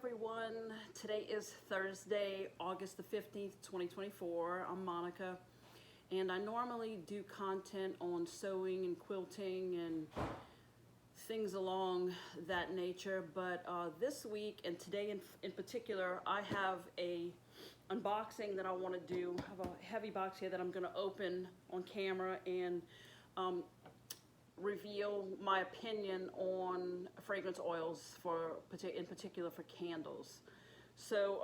everyone. Today is Thursday, August the 15th, 2024. I'm Monica, and I normally do content on sewing and quilting and things along that nature, but this week and today in particular, I have a unboxing that I want to do. I have a heavy box here that I'm going to open on camera and reveal my opinion on fragrance oils in particular for candles. So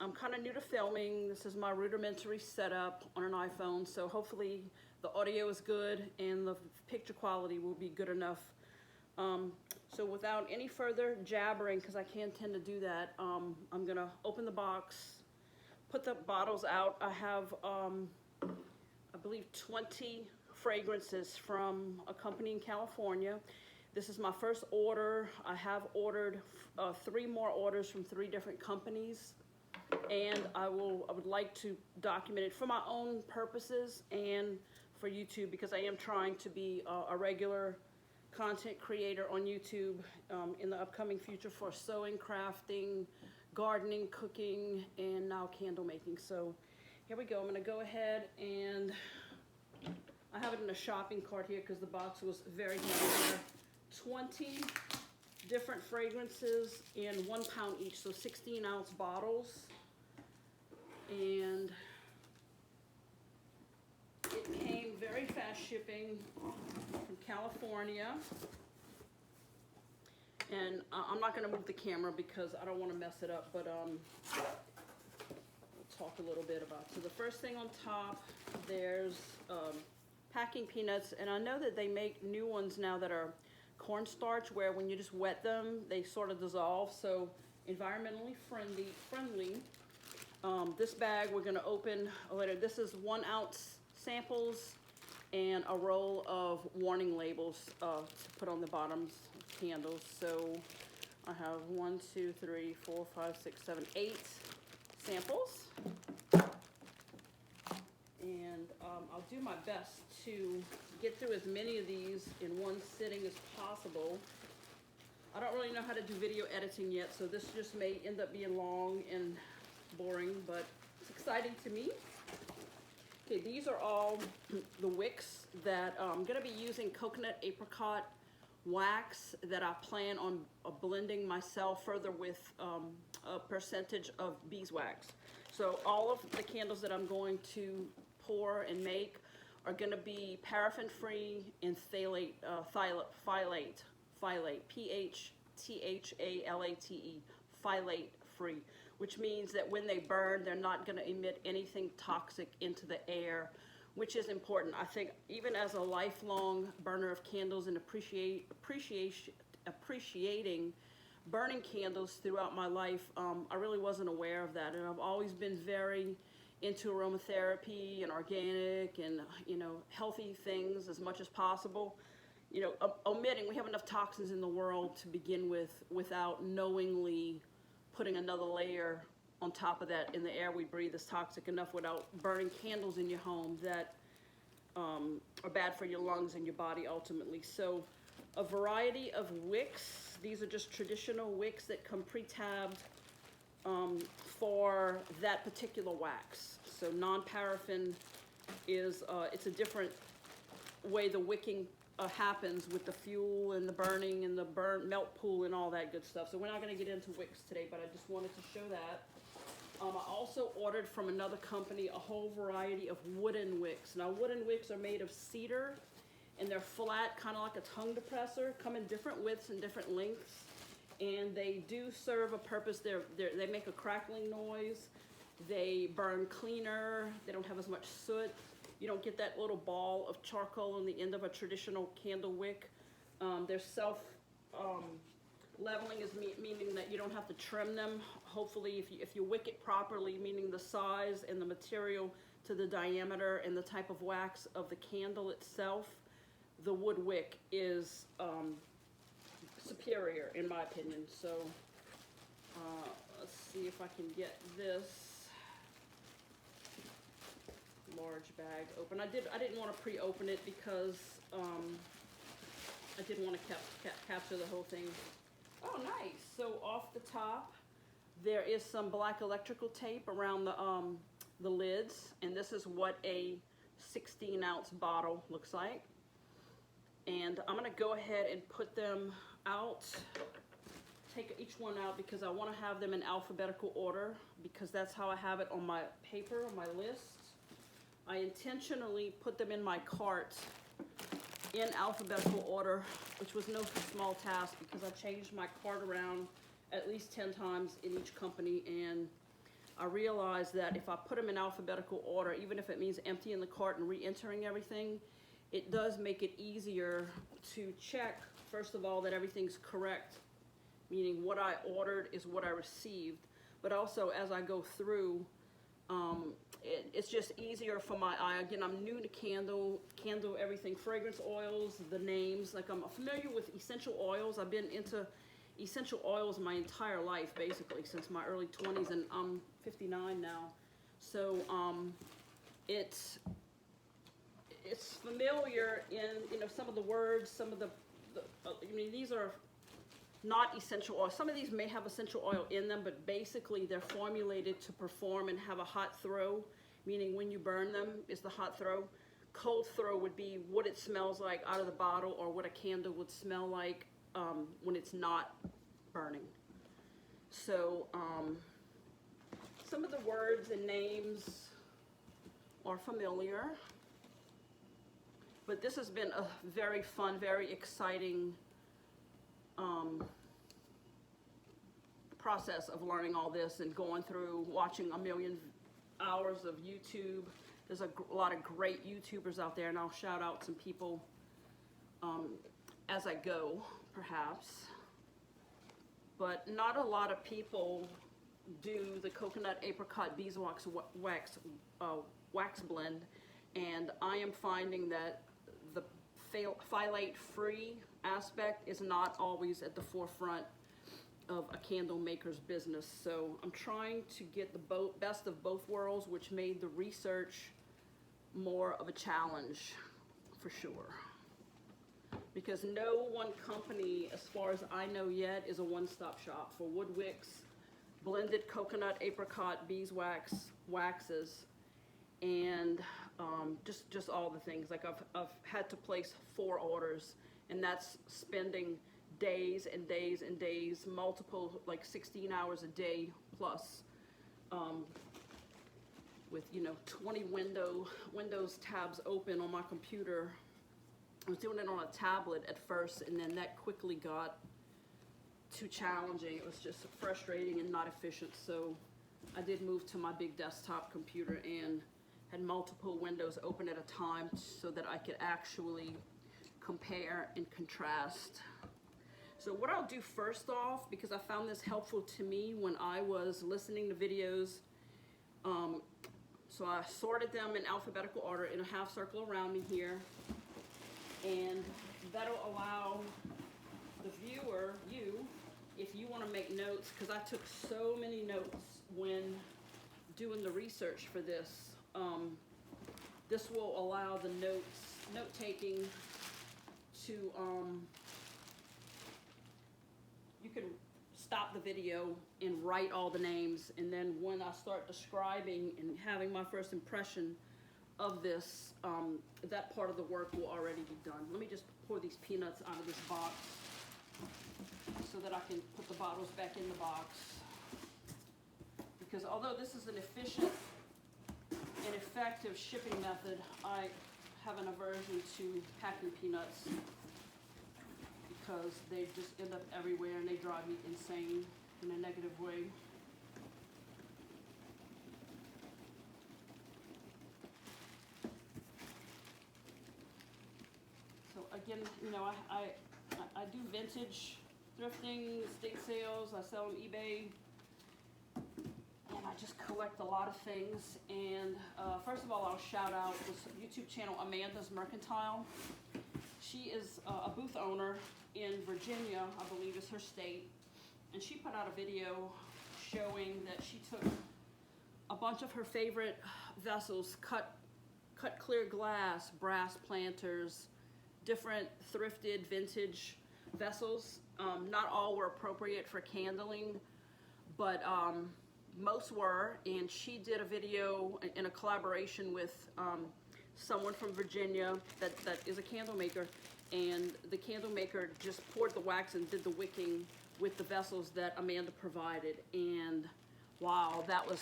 I'm kind of new to filming. This is my rudimentary setup on an iPhone, so hopefully the audio is good and the picture quality will be good enough. So without any further jabbering, because I can tend to do that, I'm gonna open the box, put the bottles out. I have I believe 20 fragrances from a company in California. This is my first order. I have ordered 3 more orders from 3 different companies, and I would like to document it for my own purposes and for YouTube, because I am trying to be a regular content creator on YouTube in the upcoming future for sewing, crafting, gardening, cooking, and now candle making. So here we go. I'm gonna go ahead and I have it in a shopping cart here because the box was very heavy. 20 different fragrances in 1 pound each, so 16-ounce bottles. And it came very fast shipping from California. And I'm not going to move the camera because I don't want to mess it up, but we'll talk a little bit about it. So the first thing on top, there's packing peanuts, and I know that they make new ones now that are cornstarch, where when you just wet them, they sort of dissolve, so environmentally friendly. This bag we're going to open later. This is 1 ounce samples and a roll of warning labels to put on the bottoms of candles. So I have 1, 2, 3, 4, 5, 6, 7, 8 samples. And I'll do my best to get through as many of these in one sitting as possible. I don't really know how to do video editing yet, so this just may end up being long and boring, but it's exciting to me. Okay, these are all the wicks that I'm going to be using coconut apricot wax that I plan on blending myself further with a percentage of beeswax. So all of the candles that I'm going to pour and make are going to be paraffin free and phthalate, P-H-T-H-A-L-A-T-E, phthalate free, which means that when they burn, they're not going to emit anything toxic into the air, which is important. I think even as a lifelong burner of candles and appreciating burning candles throughout my life, I really wasn't aware of that, and I've always been very into aromatherapy and organic and, you know, healthy things as much as possible. You know, omitting, we have enough toxins in the world to begin with without knowingly putting another layer on top of that. In the air we breathe is toxic enough without burning candles in your home that are bad for your lungs and your body ultimately. So a variety of wicks. These are just traditional wicks that come pre-tabbed for that particular wax. So non-paraffin is it's a different way the wicking happens with the fuel and the burning and the melt pool and all that good stuff. So we're not going to get into wicks today, but I just wanted to show that. I also ordered from another company a whole variety of wooden wicks. Now wooden wicks are made of cedar, and they're flat, kind of like a tongue depressor, come in different widths and different lengths, and they do serve a purpose. They make a crackling noise, they burn cleaner, they don't have as much soot. You don't get that little ball of charcoal on the end of a traditional candle wick. They're self-leveling, meaning that you don't have to trim them. Hopefully, if you wick it properly, meaning the size and the material to the diameter and the type of wax of the candle itself, the wood wick is superior in my opinion. So let's see if I can get this large bag open. I didn't want to pre-open it because I didn't want to capture the whole thing. Oh, nice. So off the top, There is some black electrical tape around the lids, and this is what a 16-ounce bottle looks like. And I'm gonna go ahead and put them out, take each one out because I wanna have them in alphabetical order because that's how I have it on my paper, on my list. I intentionally put them in my cart in alphabetical order, which was no small task because I changed my cart around at least 10 times in each company, and I realized that if I put them in alphabetical order, even if it means emptying the cart and re-entering everything, it does make it easier to check, first of all, that everything's correct, meaning what I ordered is what I received, but also as I go through, it's just easier for my eye. Again, I'm new to candle everything, fragrance oils, the names. Like, I'm familiar with essential oils. I've been into essential oils my entire life, basically, since my early 20s, and I'm 59 now. So it's familiar in, you know, some of the words, some of the I mean, these are not essential oil. Some of these may have essential oil in them, but basically they're formulated to perform and have a hot throw, meaning when you burn them is the hot throw. Cold throw would be what it smells like out of the bottle, or what a candle would smell like when it's not burning. So some of the words and names are familiar, but this has been a very fun, very exciting process of learning all this and going through, watching a million hours of YouTube. There's a lot of great YouTubers out there, and I'll shout out some people as I go, perhaps. But not a lot of people do the coconut apricot beeswax wax blend, and I am finding that the phthalate-free aspect is not always at the forefront of a candle maker's business. So I'm trying to get the best of both worlds, which made the research more of a challenge for sure. Because no one company, as far as I know yet, is a one-stop shop for wood wicks, blended coconut apricot beeswax waxes, and just all the things. Like I've had to place 4 orders, and that's spending days and days and days, multiple, like 16 hours a day plus, with, you know, 20 Windows tabs open on my computer. I was doing it on a tablet at first, and then that quickly got too challenging. It was just frustrating and not efficient, so I did move to my big desktop computer and had multiple windows open at a time so that I could actually compare and contrast. So what I'll do first off, because I found this helpful to me when I was listening to videos, so I sorted them in alphabetical order in a half circle around me here, and that'll allow the viewer, you, if you want to make notes, because I took so many notes when doing the research for this. This will allow the note-taking to, you can stop the video and write all the names, and then when I start describing and having my first impression of this, that part of the work will already be done. Let me just pour these peanuts out of this box so that I can put the bottles back in the box. Because although this is an efficient and effective shipping method, I have an aversion to packing peanuts because they just end up everywhere and they drive me insane in a negative way. So again, you know, I do vintage thrifting, estate sales. I sell on eBay, and I just collect a lot of things. And first of all, I'll shout out this YouTube channel, Amanda's Mercantile. She is a booth owner in Virginia, I believe is her state, and she put out a video showing that she took a bunch of her favorite vessels, cut clear glass, brass planters, different thrifted vintage vessels. Not all were appropriate for candling, but most were, and she did a video in a collaboration with someone from Virginia that is a candle maker, and the candle maker just poured the wax and did the wicking with the vessels that Amanda provided. And wow, that was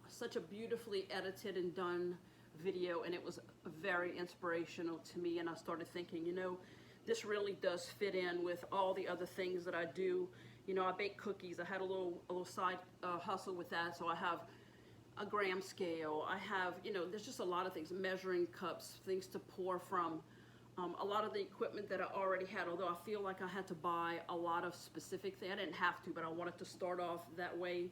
such a beautifully edited and done video, and it was very inspirational to me. And I started thinking, you know, this really does fit in with all the other things that I do. You know, I bake cookies. I had a little side hustle with that, so I have a gram scale. I have, you know, there's just a lot of things, measuring cups, things to pour from. A lot of the equipment that I already had, although I feel like I had to buy a lot of specific things. I didn't have to, but I wanted to start off that way,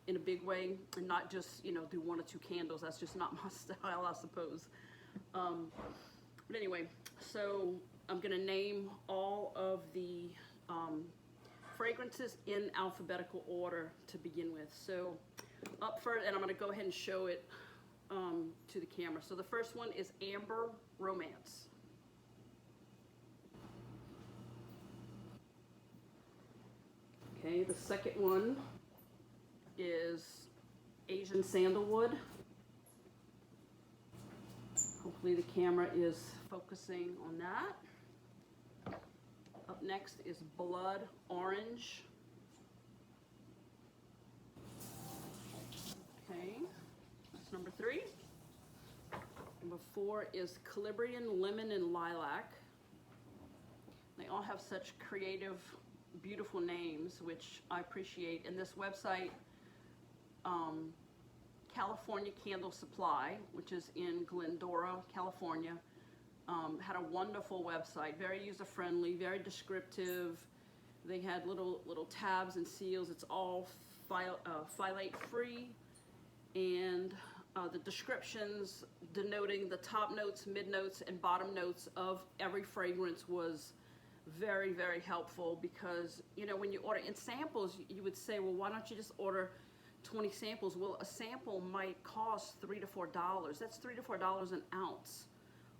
in a big way, and not just, you know, do 1 or 2 candles. That's just not my style, I suppose. But anyway, so I'm gonna name all of the fragrances in alphabetical order to begin with. So up first, and I'm gonna go ahead and show it to the camera. So the first one is Amber Romance. Okay, the second one is Asian Sandalwood. Hopefully the camera is focusing on that. Up next is Blood Orange. Okay, that's number 3. Number 4 is Calabrian Lemon and Lilac. They all have such creative, beautiful names, which I appreciate. And this website, California Candle Supply, which is in Glendora, California, had a wonderful website, very user-friendly, very descriptive. They had little tabs and seals. It's all phthalate-free, and the descriptions denoting the top notes, mid notes, and bottom notes of every fragrance was very, very helpful, because, you know, when you order in samples, you would say, well, why don't you just order 20 samples? Well, a sample might cost $3 to $4. That's $3 to $4 an ounce.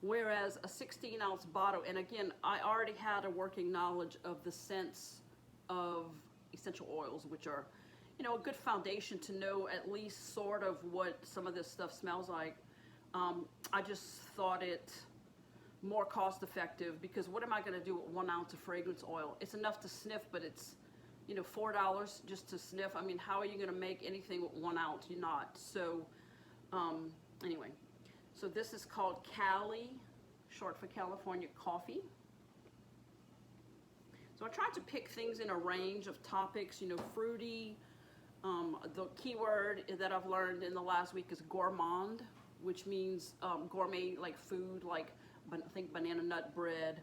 Whereas a 16-ounce bottle, and again, I already had a working knowledge of the scents of essential oils, which are, you know, a good foundation to know at least sort of what some of this stuff smells like. I just thought it more cost effective, because what am I going to do with 1 ounce of fragrance oil? It's enough to sniff, but it's, you know, $4 just to sniff. I mean, how are you going to make anything with 1 ounce? You're not. So anyway, so this is called Cali, short for California Coffee. So I tried to pick things in a range of topics, you know, fruity. The keyword that I've learned in the last week is gourmand, which means gourmet, like food, like I think banana nut bread,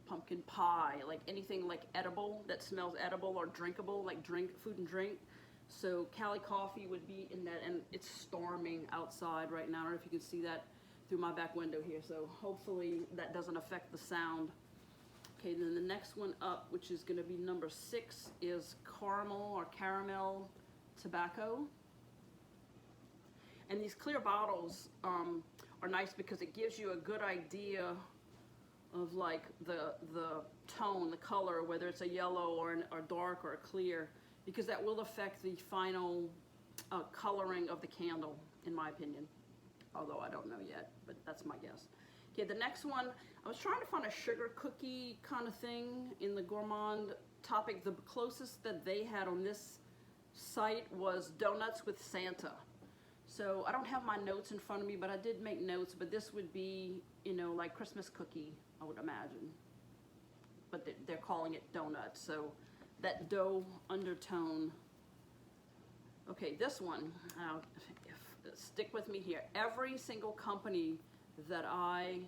pumpkin pie, like anything like edible that smells edible or drinkable, like food and drink. So Cali coffee would be in that, and it's storming outside right now. I don't know if you can see that through my back window here, so hopefully that doesn't affect the sound. Okay, then the next one up, which is going to be number 6, is caramel tobacco. And these clear bottles are nice because it gives you a good idea of like the tone, the color, whether it's a yellow or dark or a clear, because that will affect the final coloring of the candle, in my opinion. Although I don't know yet, but that's my guess. Okay, the next one, I was trying to find a sugar cookie kind of thing in the gourmand topic. The closest that they had on this site was donuts with Santo. So I don't have my notes in front of me, but I did make notes. But this would be, you know, like Christmas cookie, I would imagine. But they're calling it donuts. So that dough undertone. Okay, this one, stick with me here. Every single company that I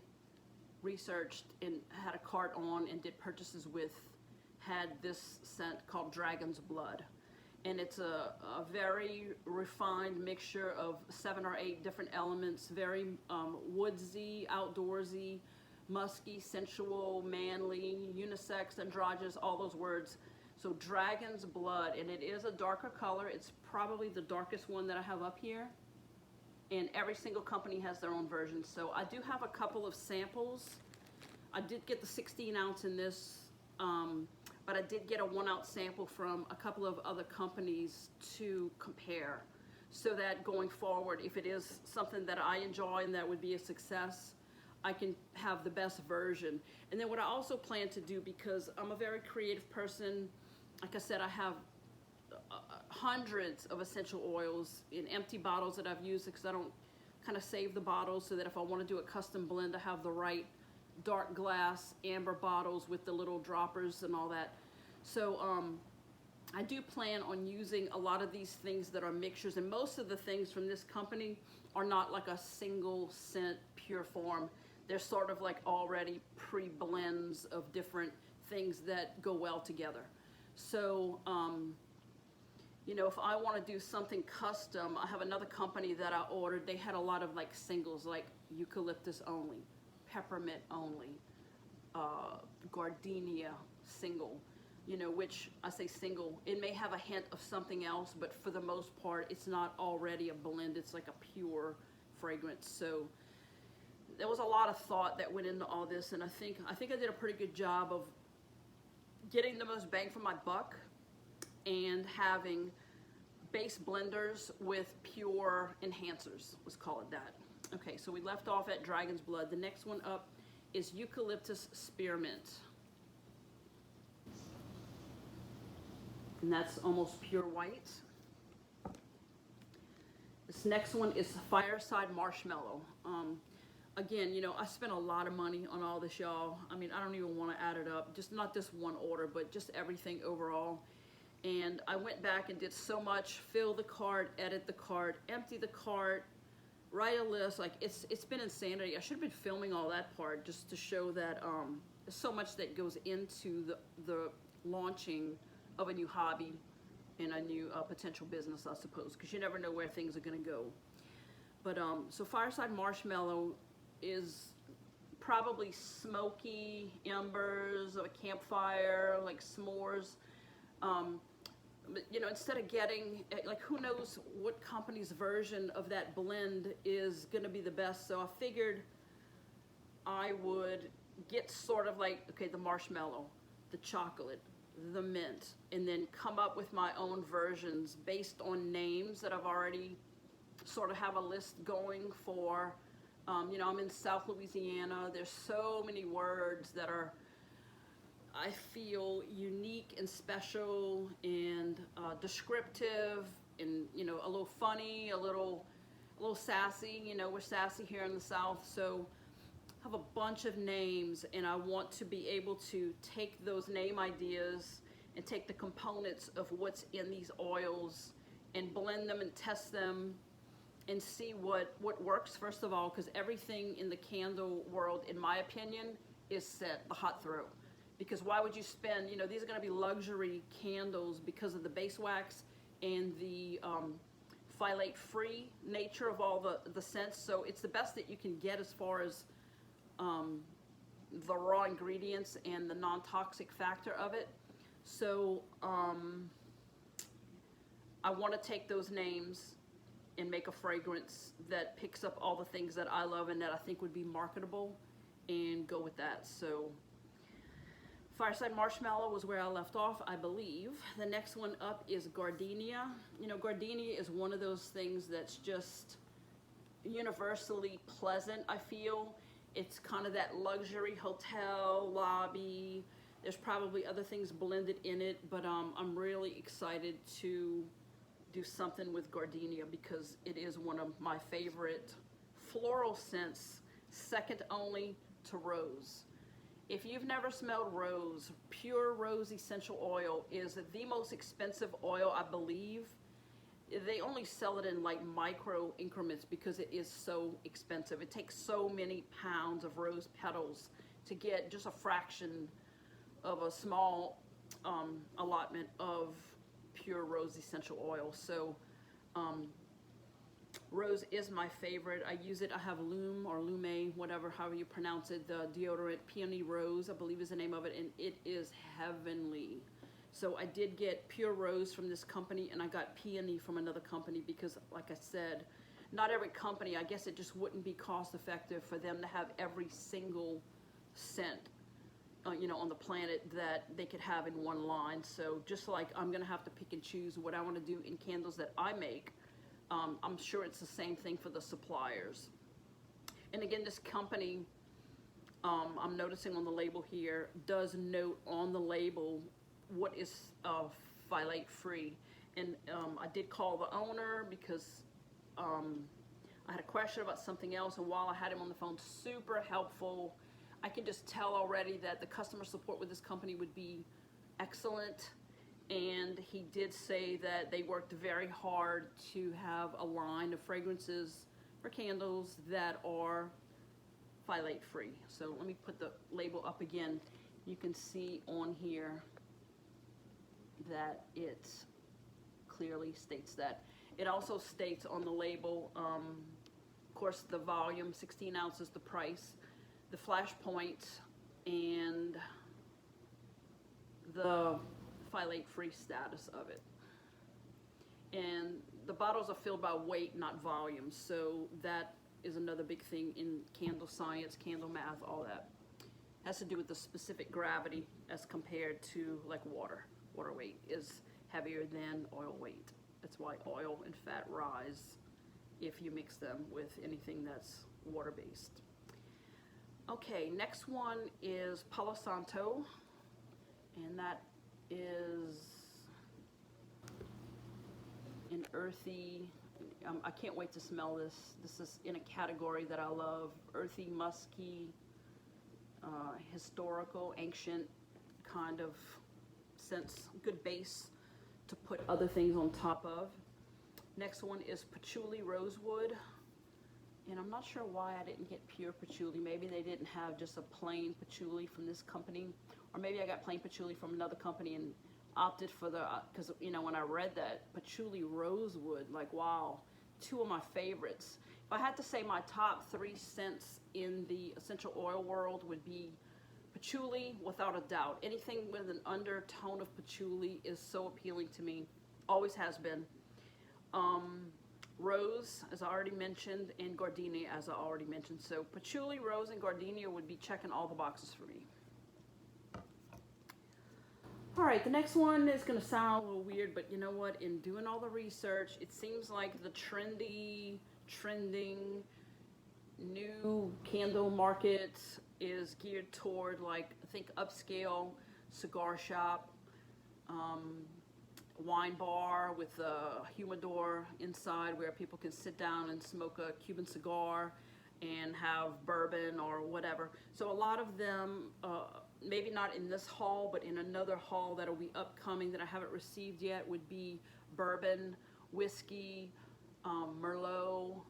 researched and had a cart on and did purchases with had this scent called Dragon's Blood. And it's a very refined mixture of 7 or 8 different elements, very woodsy, outdoorsy, musky, sensual, manly, unisex, androgynous, all those words. So Dragon's Blood, and it is a darker color. It's probably the darkest one that I have up here. And every single company has their own version. So I do have a couple of samples. I did get the 16 ounce in this, but I did get a 1-ounce sample from a couple of other companies to compare, so that going forward, if it is something that I enjoy and that would be a success, I can have the best version. And then what I also plan to do, because I'm a very creative person, like I said, I have hundreds of essential oils in empty bottles that I've used, because I don't kind of save the bottles, so that if I want to do a custom blend, I have the right dark glass amber bottles with the little droppers and all that. So I do plan on using a lot of these things that are mixtures, and most of the things from this company are not like a single scent pure form. They're sort of like already pre-blends of different things that go well together. So you know, if I want to do something custom, I have another company that I ordered. They had a lot of like singles, like eucalyptus only, peppermint only, gardenia single, you know, which I say single, it may have a hint of something else, but for the most part, it's not already a blend. It's like a pure fragrance. So there was a lot of thought that went into all this, and I think I did a pretty good job of getting the most bang for my buck and having base blenders with pure enhancers, let's call it that. Okay, so we left off at Dragon's Blood. The next one up is Eucalyptus Spearmint. And that's almost pure white. This next one is Fireside Marshmallow. Again, you know, I spent a lot of money on all this, y'all. I mean, I don't even want to add it up. Just not this one order, but just everything overall. And I went back and did so much: fill the cart, edit the cart, empty the cart, write a list. Like, it's been insanity. I should have been filming all that part just to show that there's so much that goes into the launching of a new hobby and a new potential business, I suppose, because you never know where things are going to go. But so Fireside Marshmallow is probably smoky embers of a campfire, like s'mores. But, you know, instead of getting, like, who knows what company's version of that blend is going to be the best. So I figured I would get sort of like, okay, the marshmallow, the chocolate, the mint, and then come up with my own versions based on names that I've already sort of have a list going for. You know, I'm in South Louisiana. There's so many words that are, I feel, unique and special and descriptive, and, you know, a little funny, a little sassy. You know, we're sassy here in the South, so I have a bunch of names, and I want to be able to take those name ideas and take the components of what's in these oils and blend them and test them and see what works, first of all, because everything in the candle world, in my opinion, is set, the hot throw. Because why would you spend, you know, these are going to be luxury candles because of the base wax and the phthalate-free nature of all the scents. So it's the best that you can get as far as the raw ingredients and the non-toxic factor of it. So I want to take those names and make a fragrance that picks up all the things that I love and that I think would be marketable, and go with that. So Fireside Marshmallow was where I left off, I believe. The next one up is Gardenia. You know, Gardenia is one of those things that's just universally pleasant, I feel. It's kind of that luxury hotel lobby. There's probably other things blended in it, but I'm really excited to do something with Gardenia because it is one of my favorite floral scents, second only to rose. If you've never smelled rose, pure rose essential oil is the most expensive oil, I believe. They only sell it in like micro increments because it is so expensive. It takes so many pounds of rose petals to get just a fraction of a small allotment of pure rose essential oil. So rose is my favorite. I use it. I have Lume or Lume, whatever, however you pronounce it, the deodorant Peony Rose, I believe is the name of it, and it is heavenly. So I did get pure rose from this company, and I got peony from another company because, like I said, not every company, I guess it just wouldn't be cost effective for them to have every single scent you know, on the planet that they could have in one line. So just like I'm gonna have to pick and choose what I want to do in candles that I make, I'm sure it's the same thing for the suppliers. And again, this company, I'm noticing on the label here, does note on the label what is phthalate free. And I did call the owner because I had a question about something else, and while I had him on the phone, super helpful. I can just tell already that the customer support with this company would be excellent. And he did say that they worked very hard to have a line of fragrances for candles that are phthalate free. So let me put the label up again. You can see on here that it clearly states that. It also states on the label, of course, the volume, 16 ounces, the price, the flash point, and the phthalate free status of it. And the bottles are filled by weight, not volume, so that is another big thing in candle science, candle math, all that. Has to do with the specific gravity as compared to like water. Water weight is heavier than oil weight. That's why oil and fat rise if you mix them with anything that's water-based. Okay, next one is Palo Santo, and that is an earthy, I can't wait to smell this. This is in a category that I love, earthy, musky, historical, ancient kind of sense, good base to put other things on top of. Next one is Patchouli Rosewood, and I'm not sure why I didn't get pure patchouli. Maybe they didn't have just a plain patchouli from this company, or maybe I got plain patchouli from another company and opted for the, because you know, when I read that Patchouli Rosewood, like wow, two of my favorites. If I had to say my top 3 scents in the essential oil world would be patchouli, without a doubt. Anything with an undertone of patchouli is so appealing to me, always has been. Rose, as I already mentioned, and Gardenia, as I already mentioned. So patchouli, rose, and Gardenia would be checking all the boxes for me. All right, the next one is going to sound a little weird, but you know what? In doing all the research, it seems like the trending new candle market is geared toward, like, I think upscale cigar shop, wine bar with a humidor inside where people can sit down and smoke a Cuban cigar and have bourbon or whatever. So a lot of them, maybe not in this haul, but in another haul that'll be upcoming that I haven't received yet, would be bourbon, whiskey, Merlot,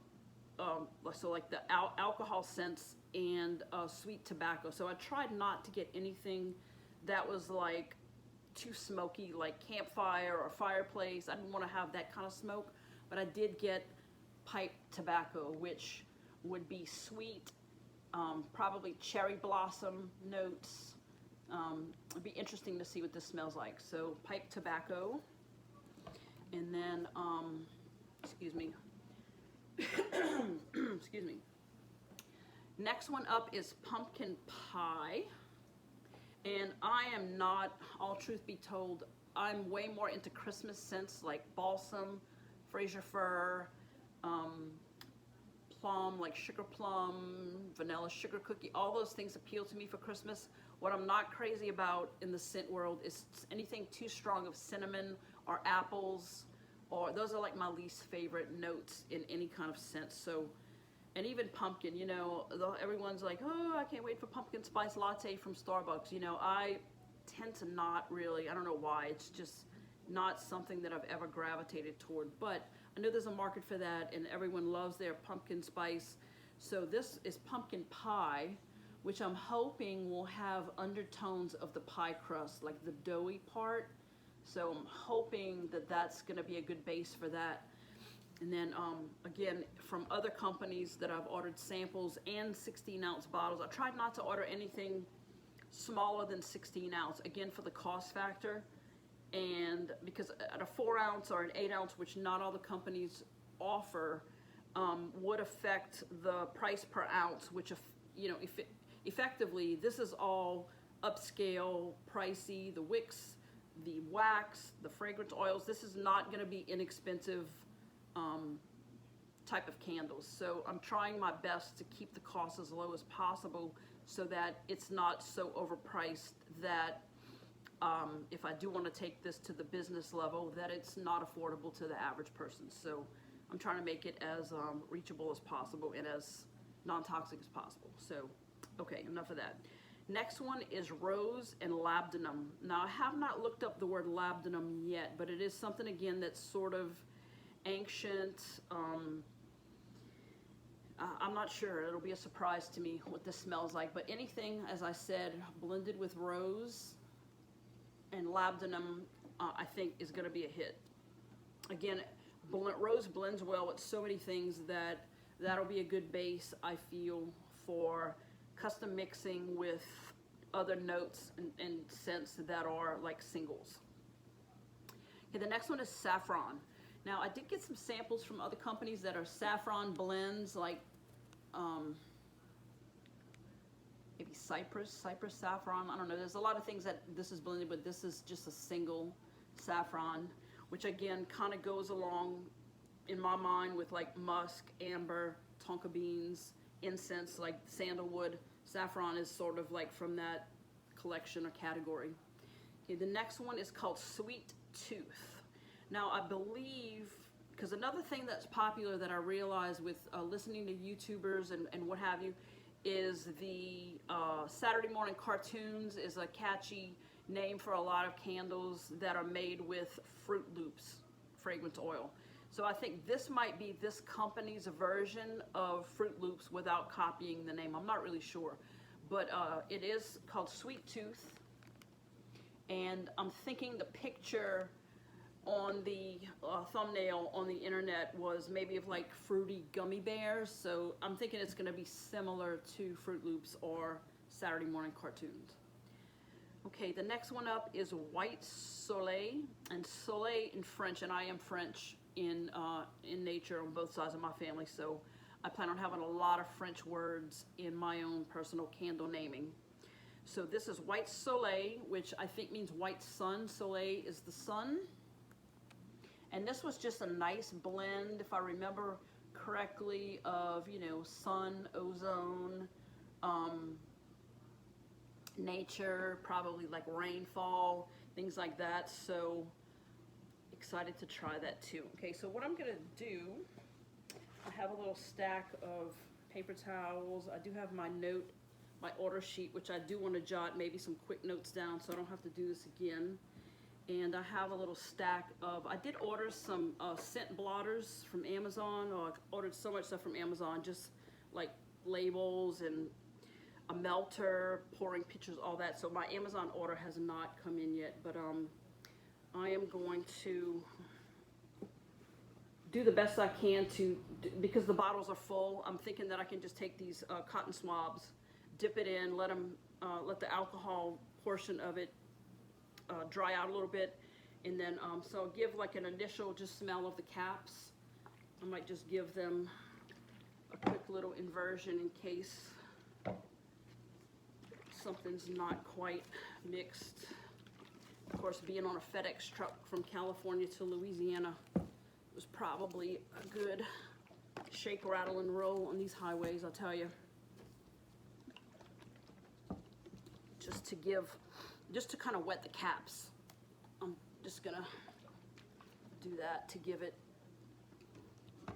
so like the alcohol scents, and sweet tobacco. So I tried not to get anything that was like too smoky, like campfire or fireplace. I didn't want to have that kind of smoke, but I did get pipe tobacco, which would be sweet, probably cherry blossom notes. It'd be interesting to see what this smells like. So pipe tobacco, and then excuse me. Excuse me. Next one up is pumpkin pie. And I am not, all truth be told, I'm way more into Christmas scents like balsam, Fraser fir, plum, like sugar plum, vanilla sugar cookie. All those things appeal to me for Christmas. What I'm not crazy about in the scent world is anything too strong of cinnamon or apples, or those are like my least favorite notes in any kind of scent. So, and even pumpkin, you know, everyone's like, oh, I can't wait for pumpkin spice latte from Starbucks. You know, I tend to not really, I don't know why, it's just not something that I've ever gravitated toward. But I know there's a market for that, and everyone loves their pumpkin spice. So this is pumpkin pie, which I'm hoping will have undertones of the pie crust, like the doughy part. So I'm hoping that that's going to be a good base for that. And then again, from other companies that I've ordered samples and 16-ounce bottles. I tried not to order anything smaller than 16 ounce, again for the cost factor, and because at a 4-ounce or an 8-ounce, which not all the companies offer, would affect the price per ounce, which, if you know, effectively this is all upscale, pricey, the wicks, the wax, the fragrance oils. This is not going to be inexpensive type of candles. So I'm trying my best to keep the cost as low as possible so that it's not so overpriced that if I do want to take this to the business level, that it's not affordable to the average person. So I'm trying to make it as reachable as possible and as non-toxic as possible. So, okay, enough of that. Next one is Rose and Labdanum. Now, I have not looked up the word Labdanum yet, but it is something, again, that's sort of ancient. I'm not sure. It'll be a surprise to me what this smells like. But anything, as I said, blended with Rose and Labdanum, I think is going to be a hit. Again, Rose blends well with so many things that that'll be a good base, I feel, for custom mixing with other notes and scents that are like singles. Okay, the next one is Saffron. Now, I did get some samples from other companies that are saffron blends, like maybe cypress saffron. I don't know. There's a lot of things that this is blended with. This is just a single saffron, which again kind of goes along in my mind with like musk, amber, tonka beans, incense, like sandalwood. Saffron is sort of like from that collection or category. Okay, the next one is called Sweet Tooth. Now, I believe, because another thing that's popular that I realize with listening to YouTubers and what have you, is the Saturday morning cartoons is a catchy name for a lot of candles that are made with Fruit Loops fragrance oil. So I think this might be this company's version of Fruit Loops without copying the name. I'm not really sure, but it is called Sweet Tooth, and I'm thinking the picture on the thumbnail on the internet was maybe of like fruity gummy bears, so I'm thinking it's going to be similar to Fruit Loops or Saturday morning cartoons. Okay, the next one up is White Soleil, and Soleil in French, and I am French in nature on both sides of my family, so I plan on having a lot of French words in my own personal candle naming. So this is White Soleil, which I think means white sun. Soleil is the sun. And this was just a nice blend, if I remember correctly, of, you know, sun, ozone, nature, probably like rainfall, things like that. So excited to try that too. Okay, so what I'm gonna do, I have a little stack of paper towels. I do have my order sheet, which I do want to jot maybe some quick notes down so I don't have to do this again. And I have a little stack of, I did order some scent blotters from Amazon. Oh, I've ordered so much stuff from Amazon, just like labels and a melter, pouring pictures, all that. So my Amazon order has not come in yet, but I am going to do the best I can because the bottles are full. I'm thinking that I can just take these cotton swabs, dip it in, let the alcohol portion of it dry out a little bit, and then so I'll give like an initial just smell of the caps. I might just give them a quick little inversion in case something's not quite mixed. Of course, being on a FedEx truck from California to Louisiana was probably a good shake, rattle, and roll on these highways, I'll tell you. Just to kind of wet the caps. I'm just gonna do that to give it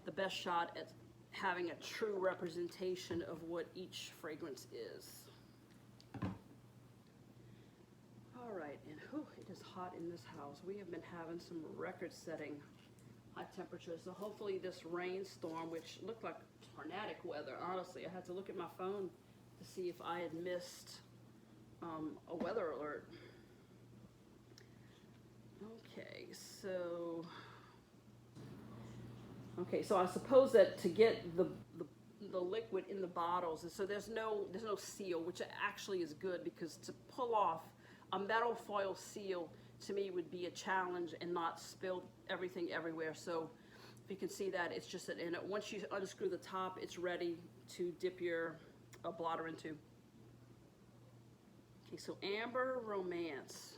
the best shot at having a true representation of what each fragrance is. All right, and it is hot in this house. We have been having some record-setting high temperatures, so hopefully this rainstorm, which looked like tornadic weather, honestly, I had to look at my phone to see if I had missed a weather alert. Okay, so I suppose that to get the liquid in the bottles, so there's no seal, which actually is good, because to pull off a metal foil seal to me would be a challenge and not spill everything everywhere. So if you can see that, it's just in it. Once you unscrew the top, it's ready to dip your blotter into. Okay, so Amber Romance.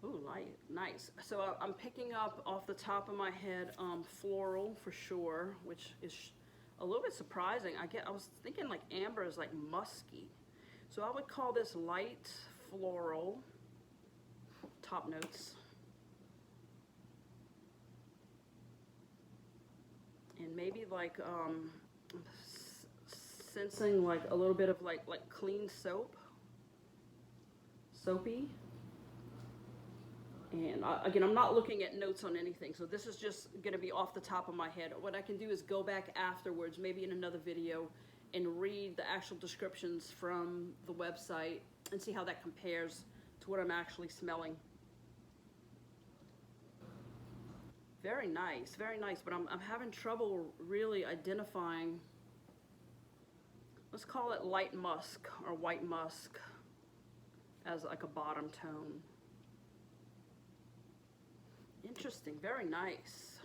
Ooh, light, nice. So I'm picking up off the top of my head floral for sure, which is a little bit surprising. I was thinking like amber is like musky. So I would call this light floral. Top notes. And maybe like sensing like a little bit of like clean soapy. And again, I'm not looking at notes on anything, so this is just going to be off the top of my head. What I can do is go back afterwards, maybe in another video, and read the actual descriptions from the website and see how that compares to what I'm actually smelling. Very nice, but I'm having trouble really identifying, let's call it light musk or white musk as like a bottom tone. Interesting, very nice.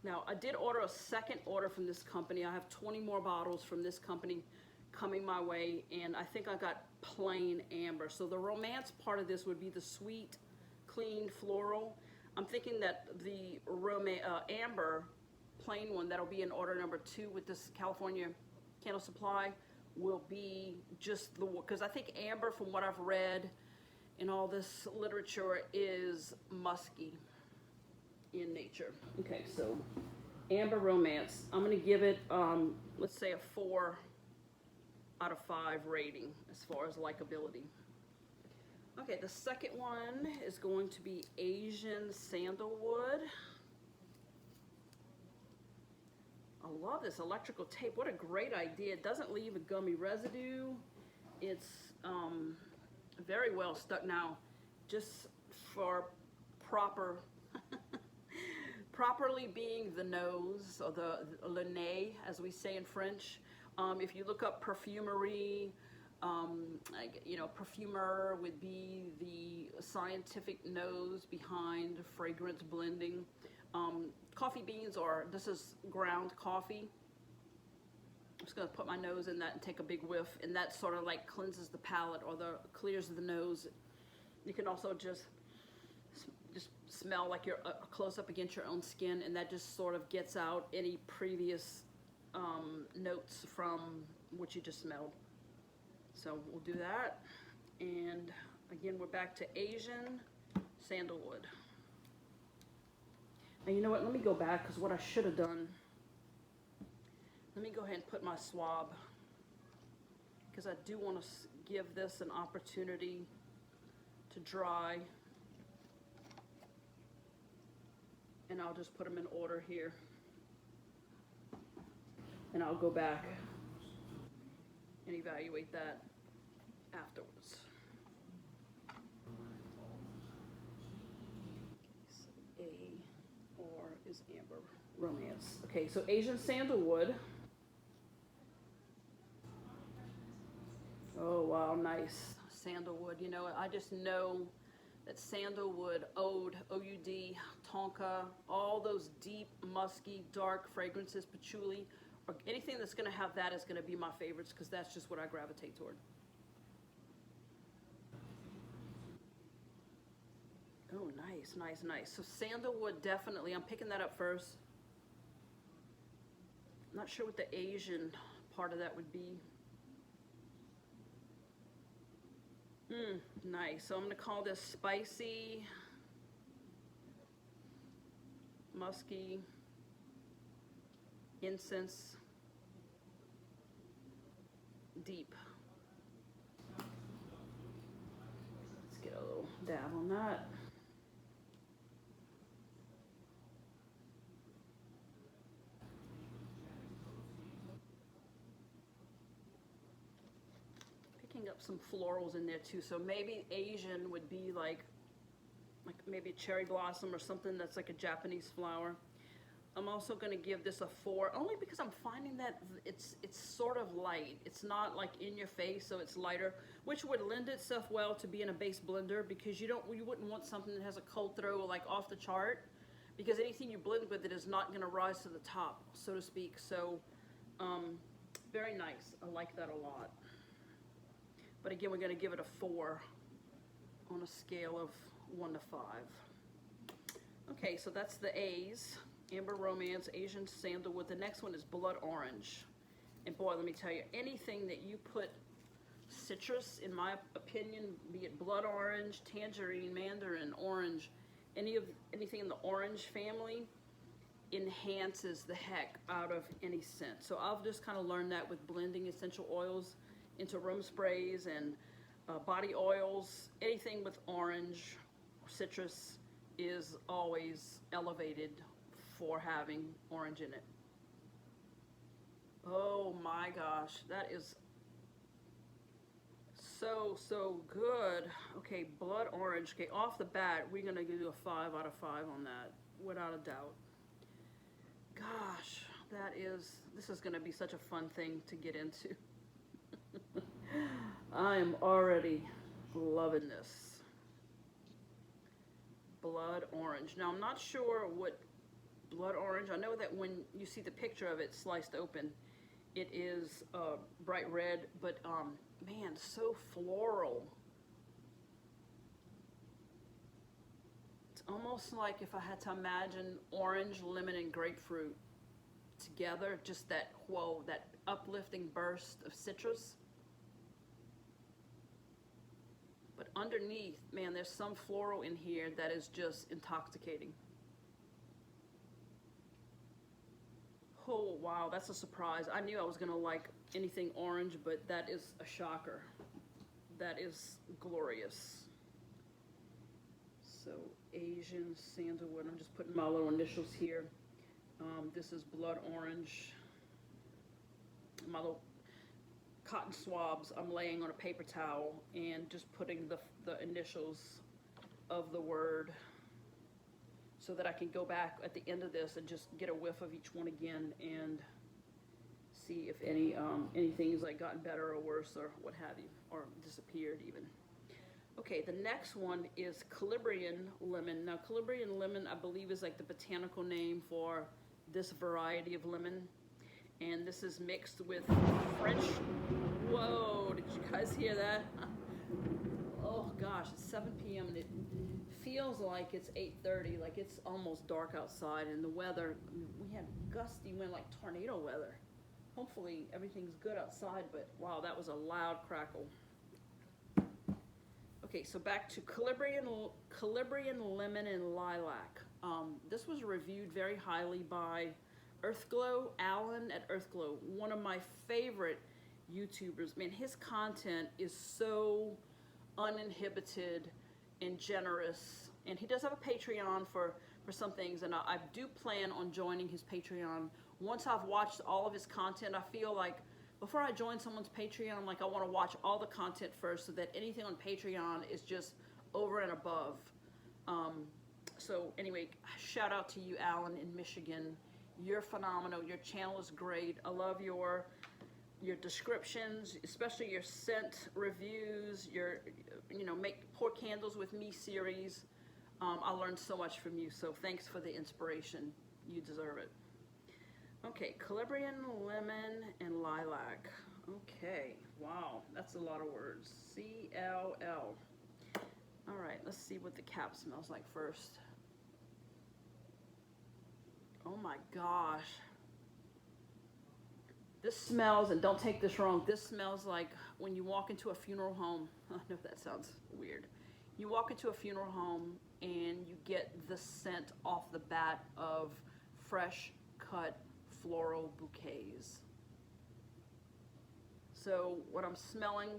Now, I did order a second order from this company. I have 20 more bottles from this company coming my way, and I think I got plain amber. So the romance part of this would be the sweet, clean floral. I'm thinking that the amber plain one, that'll be in order number 2 with this California Candle Supply, will be just the, because I think amber, from what I've read in all this literature, is musky in nature. Okay, so Amber Romance, I'm gonna give it, let's say a 4 out of 5 rating as far as likability. Okay, the second one is going to be Asian Sandalwood. I love this electrical tape. What a great idea. It doesn't leave a gummy residue. It's very well stuck. Now, just for properly being the nose, or le nez, as we say in French. If you look up perfumery, you know, perfumer would be the scientific nose behind fragrance blending. Coffee beans, or this is ground coffee. I'm just gonna put my nose in that and take a big whiff, and that sort of like cleanses the palate, or clears the nose. You can also just smell like you're close up against your own skin, and that just sort of gets out any previous notes from what you just smelled. So we'll do that. And again, we're back to Asian Sandalwood. Now, you know what, let me go back, because what I should have done, let me go ahead and put my swab, because I do want to give this an opportunity to dry. And I'll just put them in order here. And I'll go back and evaluate that afterwards. So or is Amber Romance. Okay, so Asian Sandalwood. Oh wow, nice. Sandalwood, you know, I just know that sandalwood, oud, O-U-D, tonka, all those deep, musky, dark fragrances, patchouli, or anything that's going to have that is going to be my favorites, because that's just what I gravitate toward. Oh, nice, nice, nice. So sandalwood, definitely. I'm picking that up first. I'm not sure what the Asian part of that would be. Nice. So I'm going to call this spicy, musky, incense, deep. Let's get a little dab on that. Up some florals in there too, so maybe Asian would be like maybe a cherry blossom or something that's like a Japanese flower. I'm also going to give this a 4, only because I'm finding that it's sort of light. It's not like in your face, so it's lighter, which would lend itself well to be in a base blender, because you wouldn't want something that has a cold throw like off the chart, because anything you blend with it is not going to rise to the top, so to speak. So Very nice. I like that a lot. But again, we're going to give it a 4 on a scale of 1 to 5. Okay, so that's the A's. Amber Romance, Asian Sandalwood. The next one is Blood Orange. And boy, let me tell you, anything that you put citrus, in my opinion, be it blood orange, tangerine, mandarin, orange, anything in the orange family enhances the heck out of any scent. So I've just kind of learned that with blending essential oils into room sprays and body oils. Anything with orange or citrus is always elevated for having orange in it. Oh my gosh, that is so good. Okay, blood orange. Okay, off the bat, we're gonna do a 5 out of 5 on that, without a doubt. Gosh, this is gonna be such a fun thing to get into. I am already loving this. Blood orange. Now, I'm not sure what blood orange, I know that when you see the picture of it sliced open, it is bright red, but man, so floral. It's almost like if I had to imagine orange, lemon, and grapefruit together, just that, whoa, that uplifting burst of citrus. But underneath, man, there's some floral in here that is just intoxicating. Oh, wow, that's a surprise. I knew I was gonna like anything orange, but that is a shocker. That is glorious. So, Asian Sandalwood, I'm just putting my little initials here. This is blood orange. My little cotton swabs I'm laying on a paper towel and just putting the initials of the word so that I can go back at the end of this and just get a whiff of each one again and see if anything's like gotten better or worse or what have you, or disappeared even. Okay, the next one is Calabrian lemon. Now, Calabrian lemon, I believe, is like the botanical name for this variety of lemon. And this is mixed with French. Whoa, did you guys hear that? Oh gosh, it's 7 p.m. and it feels like it's 8:30, like it's almost dark outside, and the weather, we had gusty wind, like tornado weather. Hopefully everything's good outside, but wow, that was a loud crackle. Okay, so back to Calabrian lemon and lilac. This was reviewed very highly by Earthglow, Alan at Earthglow, one of my favorite YouTubers. Man, his content is so uninhibited and generous, and he does have a Patreon for some things, and I do plan on joining his Patreon. Once I've watched all of his content, I feel like before I join someone's Patreon, like I want to watch all the content first so that anything on Patreon is just over and above. So anyway, shout out to you, Alan, in Michigan. You're phenomenal. Your channel is great. I love your descriptions, especially your scent reviews, your, pour candles with me series. I learned so much from you, so thanks for the inspiration. You deserve it. Okay, Calabrian lemon and lilac. Okay, wow, that's a lot of words. CLL. All right, let's see what the cap smells like first. Oh my gosh. This smells, and don't take this wrong, this smells like when you walk into a funeral home. I know that sounds weird. You walk into a funeral home and you get the scent off the bat of fresh cut floral bouquets. So what I'm smelling,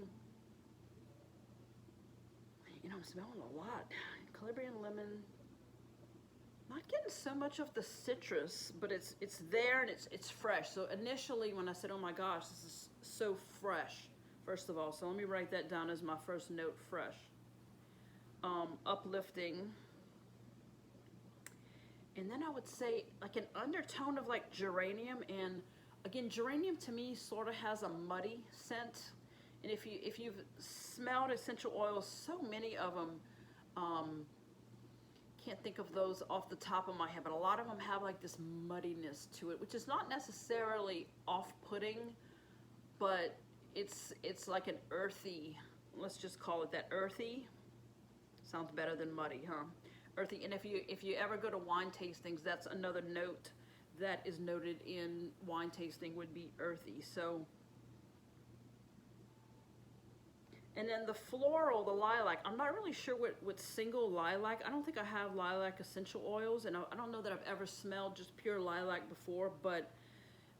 I'm smelling a lot. Calabrian lemon. Not getting so much of the citrus, but it's there and it's fresh. So initially when I said, oh my gosh, this is so fresh, first of all, so let me write that down as my first note, fresh. Uplifting. And then I would say like an undertone of like geranium, and again, geranium to me sort of has a muddy scent. And if you've smelled essential oils, so many of them, can't think of those off the top of my head, but a lot of them have like this muddiness to it, which is not necessarily off-putting, but it's like an earthy, let's just call it that, earthy. Sounds better than muddy, huh? Earthy. And if you ever go to wine tastings, that's another note that is noted in wine tasting, would be earthy. So, and then the floral, the lilac, I'm not really sure what single lilac. I don't think I have lilac essential oils, and I don't know that I've ever smelled just pure lilac before, but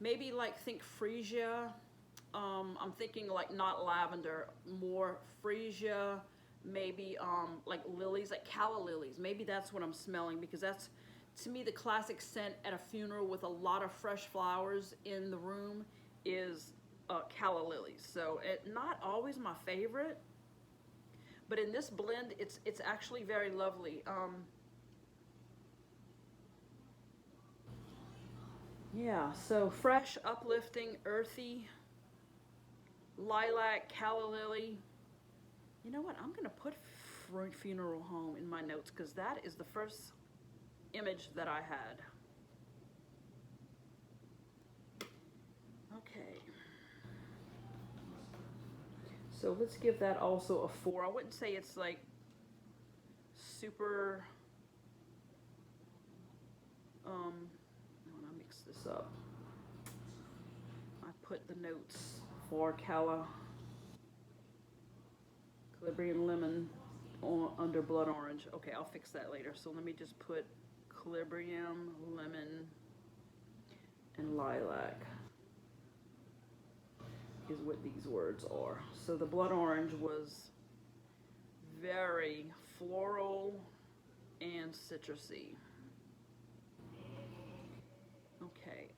maybe like think freesia. I'm thinking like not lavender, more freesia, maybe like lilies, like calla lilies. Maybe that's what I'm smelling, because that's, to me, the classic scent at a funeral with a lot of fresh flowers in the room is calla lilies. So not always my favorite, but in this blend, it's actually very lovely. Yeah, so fresh, uplifting, earthy, lilac, calla lily. You know what? I'm gonna put funeral home in my notes, because that is the first image that I had. Okay. So let's give that also a 4. I wouldn't say it's like super, when I mix this up, I put the notes for Calabrian lemon under blood orange. Okay, I'll fix that later. So let me just put Calabrian, lemon, and lilac is what these words are. So the blood orange was very floral and citrusy. Okay,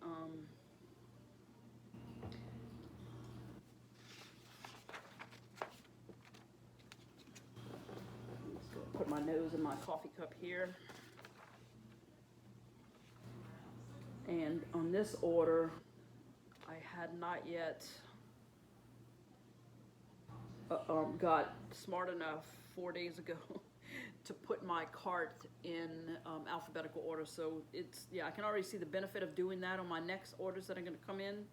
let's go put my nose in my coffee cup here. And on this order, I had not yet got smart enough 4 days ago to put my cart in alphabetical order. So it's, yeah, I can already see the benefit of doing that on my next orders that are going to come in,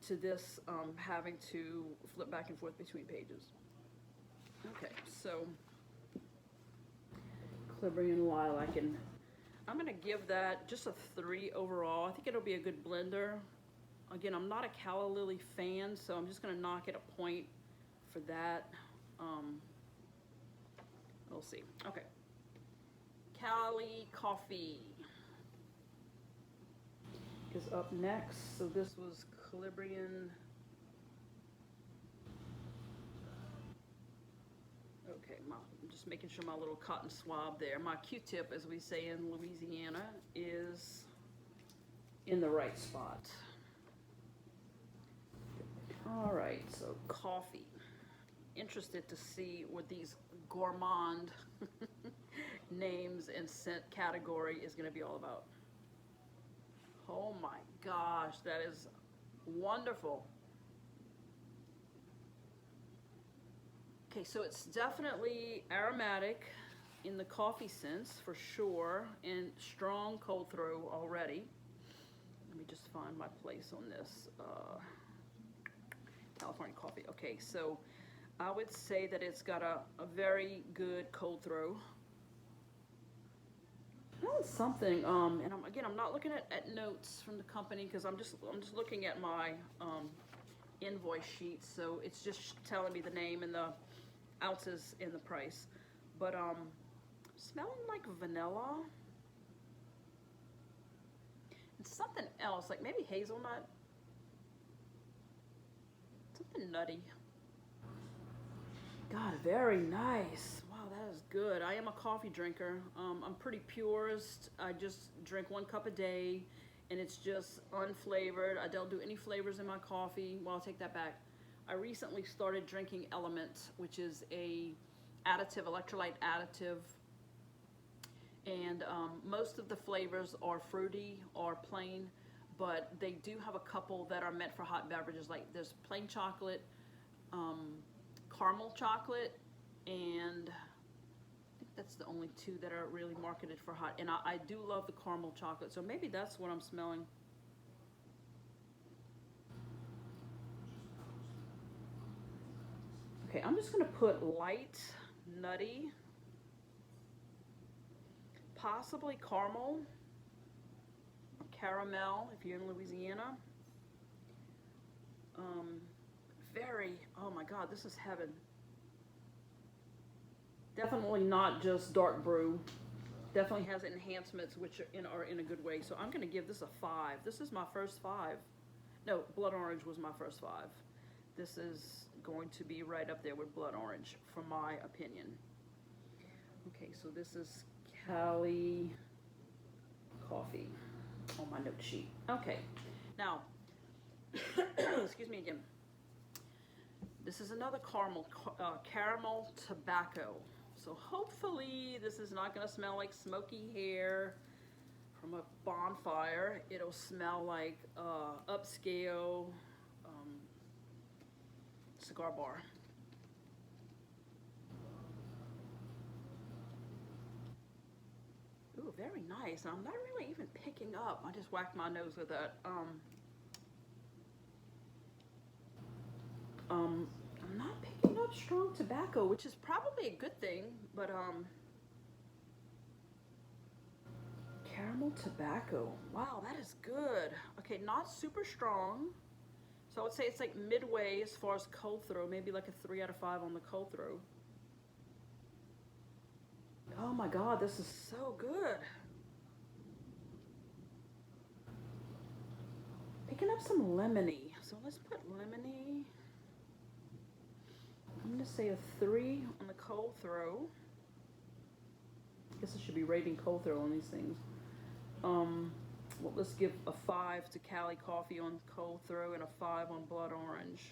to this having to flip back and forth between pages. Okay, so Calabrian lilac, and I'm going to give that just a 3 overall. I think it'll be a good blender. Again, I'm not a calla lily fan, so I'm just going to knock it a point for that. We'll see. Okay. Cali coffee is up next. So this was Calabrian. Okay, I'm just making sure my little cotton swab there, my Q-tip, as we say in Louisiana, is in the right spot. All right, so coffee. Interested to see what these gourmand names and scent category is going to be all about. Oh my gosh, that is wonderful. Okay, so it's definitely aromatic in the coffee sense for sure, and strong cold throw already. Let me just find my place on this. California coffee. Okay, so I would say that it's got a very good cold throw. That is something, and I'm not looking at notes from the company, because I'm just looking at my invoice sheet, so it's just telling me the name and the ounces and the price. But smelling like vanilla and something else, like maybe hazelnut, something nutty. God, very nice. Wow, that is good. I am a coffee drinker. I'm pretty purist. I just drink 1 cup a day, and it's just unflavored. I don't do any flavors in my coffee. Well, I'll take that back. I recently started drinking Element, which is a additive, electrolyte additive, and most of the flavors are fruity or plain, but they do have a couple that are meant for hot beverages. Like there's plain chocolate, caramel chocolate, and I think that's the only 2 that are really marketed for hot. And I do love the caramel chocolate, so maybe that's what I'm smelling. Okay, I'm just gonna put light, nutty, possibly caramel, or caramel if you're in Louisiana. Oh my God, this is heaven. Definitely not just dark brew. Definitely has enhancements which are in a good way. So I'm going to give this a 5. This is my first 5. No, blood orange was my first 5. This is going to be right up there with blood orange, from my opinion. Okay, so this is Cali coffee on my note sheet. Okay, now, excuse me again. This is another caramel tobacco. So hopefully this is not going to smell like smoky hair from a bonfire. It'll smell like upscale cigar bar. Ooh, very nice. I'm not really even picking up. I just whacked my nose with that. I'm not picking up strong tobacco, which is probably a good thing, but caramel tobacco. Wow, that is good. Okay, not super strong. So I would say it's like midway as far as cold throw, maybe like a 3 out of 5 on the cold throw. Oh my God, this is so good. Picking up some lemony. So let's put lemony. I'm going to say a 3 on the cold throw. I guess I should be rating cold throw on these things. Well, let's give a 5 to Cali coffee on cold throw and a 5 on blood orange.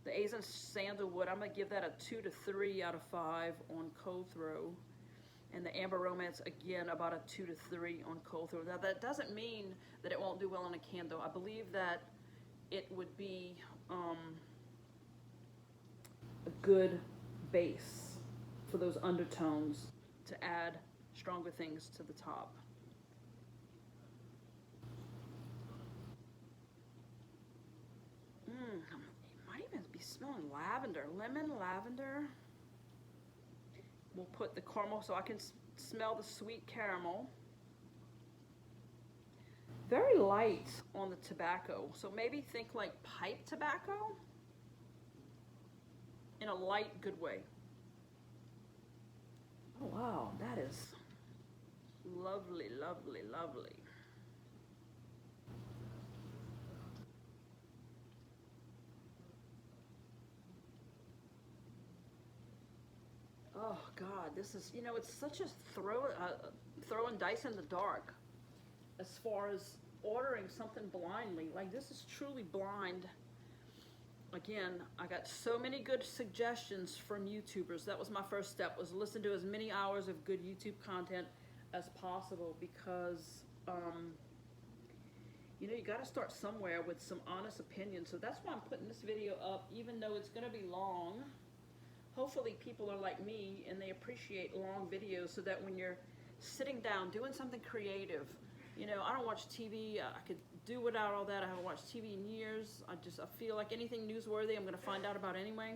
The A's and Sandalwood, I'm going to give that a 2 to 3 out of 5 on cold throw. And the Amber Romance, again, about a 2 to 3 on cold throw. Now, that doesn't mean that it won't do well in a candle. I believe that it would be a good base for those undertones to add stronger things to the top. It might even be smelling lavender, lemon, lavender. We'll put the caramel so I can smell the sweet caramel. Very light on the tobacco, so maybe think like pipe tobacco in a light, good way. Oh wow, that is lovely, lovely, lovely. Oh God, this is, you know, it's such a throwing dice in the dark as far as ordering something blindly. Like, this is truly blind. Again, I got so many good suggestions from YouTubers. That was my first step, was listen to as many hours of good YouTube content as possible, because you know, you got to start somewhere with some honest opinion. So that's why I'm putting this video up, even though it's going to be long. Hopefully people are like me and they appreciate long videos, so that when you're sitting down doing something creative, you know, I don't watch TV. I could do without all that. I haven't watched TV in years. I feel like anything newsworthy I'm going to find out about anyway.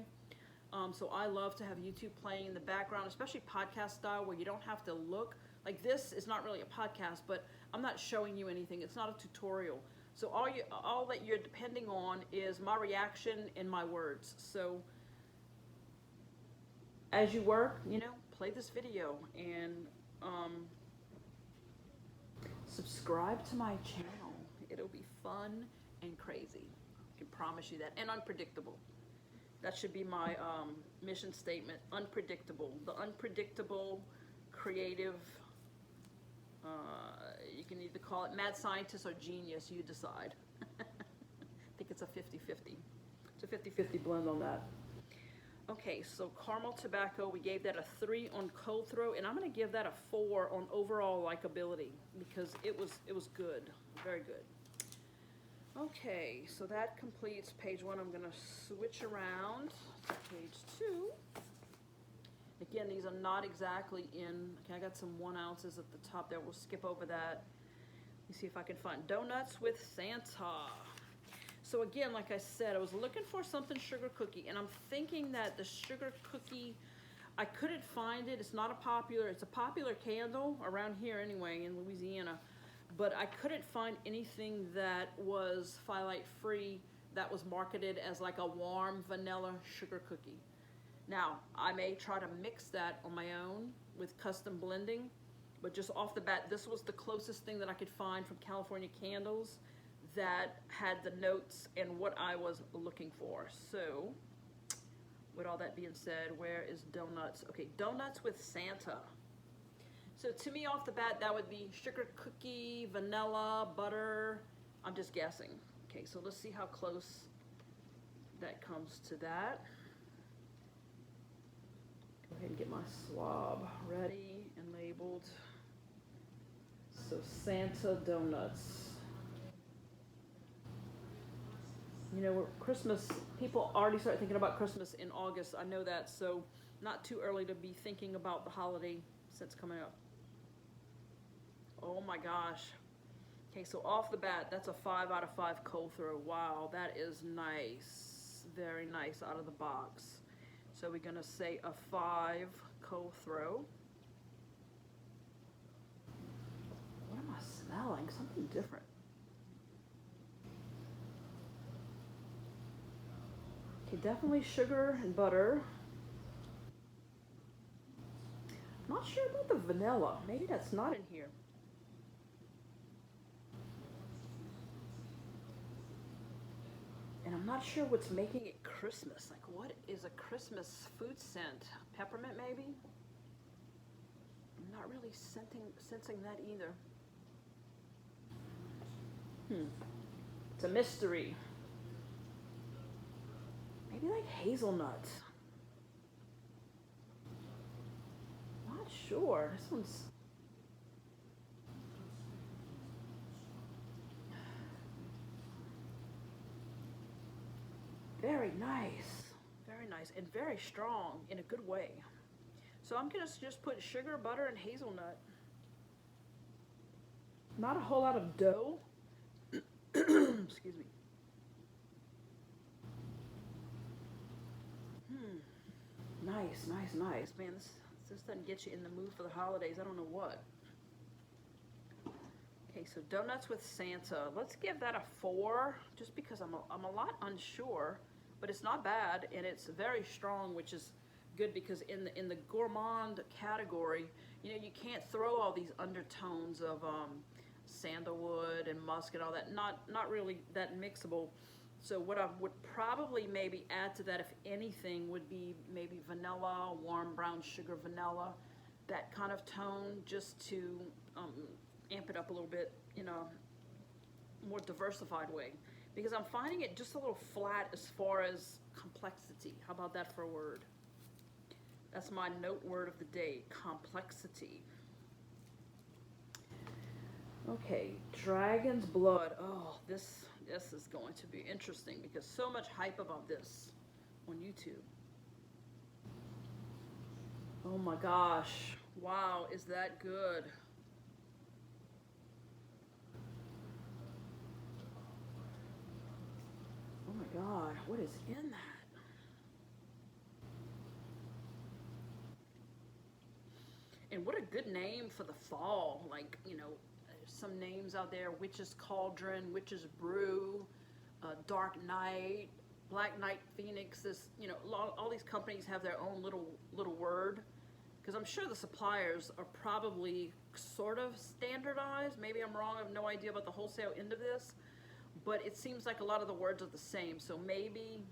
So I love to have YouTube playing in the background, especially podcast style, where you don't have to look. Like, this is not really a podcast, but I'm not showing you anything. It's not a tutorial. So all that you're depending on is my reaction and my words. So as you work, you know, play this video and subscribe to my channel. It'll be fun and crazy. I can promise you that. And unpredictable. That should be my mission statement. Unpredictable. The unpredictable, creative, you can either call it mad scientist or genius, you decide. I think it's a 50-50. It's a 50-50 blend on that. Okay, so caramel tobacco, we gave that a 3 on cold throw, and I'm going to give that a 4 on overall likability, because it was good, very good. Okay, so that completes page 1. I'm going to switch around to page 2. Again, these are not exactly in, okay, I got some 1 ounces at the top there. We'll skip over that. Let me see if I can find Donuts with Santa. So again, like I said, I was looking for something sugar cookie, and I'm thinking that the sugar cookie, I couldn't find it. It's a popular candle around here anyway in Louisiana, but I couldn't find anything that was phthalate free that was marketed as like a warm vanilla sugar cookie. Now, I may try to mix that on my own with custom blending, but just off the bat, this was the closest thing that I could find from California Candles that had the notes and what I was looking for. So, with all that being said, where is donuts? Okay, donuts with Santo. So to me, off the bat, that would be sugar cookie, vanilla, butter. I'm just guessing. Okay, so let's see how close that comes to that. Go ahead and get my swab ready and labeled. So Santo donuts. You know, Christmas, people already start thinking about Christmas in August. I know that, so not too early to be thinking about the holiday since coming up. Oh my gosh. Okay, so off the bat, that's a 5 out of 5 cold throw. Wow, that is nice. Very nice out of the box. So we're gonna say a 5 cold throw. What am I smelling? Something different. Okay, definitely sugar and butter. I'm not sure about the vanilla. Maybe that's not in here. And I'm not sure what's making it Christmas. Like, what is a Christmas food scent? Peppermint, maybe? I'm not really sensing that either. It's a mystery. Maybe like hazelnut. Not sure. This one's... very nice and very strong in a good way. So I'm gonna just put sugar, butter, and hazelnut. Not a whole lot of dough. Excuse me. Nice. Man, this doesn't get you in the mood for the holidays. I don't know what. Okay, so donuts with Santa. Let's give that a 4, just because I'm a lot unsure, but it's not bad, and it's very strong, which is good because in the gourmand category, you know, you can't throw all these undertones of sandalwood and musk and all that. Not really that mixable. So what I would probably maybe add to that, if anything, would be maybe vanilla, warm brown sugar vanilla, that kind of tone, just to amp it up a little bit in a more diversified way, because I'm finding it just a little flat as far as complexity. How about that for a word? That's my note word of the day, complexity. Okay, Dragon's Blood. Oh, this is going to be interesting because so much hype about this on YouTube. Oh my gosh. Wow, is that good? Oh my God, what is in that? And what a good name for the fall. Like, you know, some names out there: Witch's Cauldron, Witch's Brew, Dark Night, Black Knight Phoenix. This, you know, all these companies have their own little word, because I'm sure the suppliers are probably sort of standardized. Maybe I'm wrong. I have no idea about the wholesale end of this, but it seems like a lot of the words are the same. So maybe,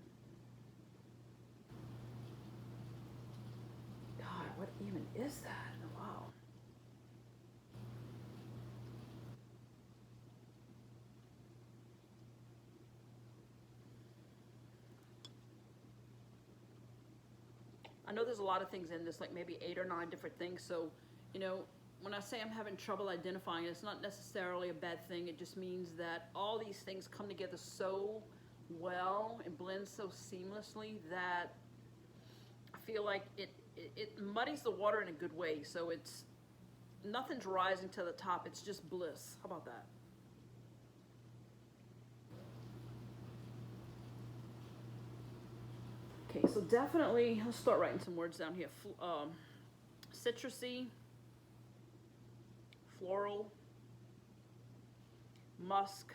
God, what even is that? Wow. I know there's a lot of things in this, like maybe 8 or 9 different things. So, you know, when I say I'm having trouble identifying it, it's not necessarily a bad thing. It just means that all these things come together so well and blend so seamlessly that I feel like it muddies the water in a good way. So it's, nothing's rising to the top. It's just bliss. How about that? Okay, so definitely, let's start writing some words down here. Citrusy, floral, musky,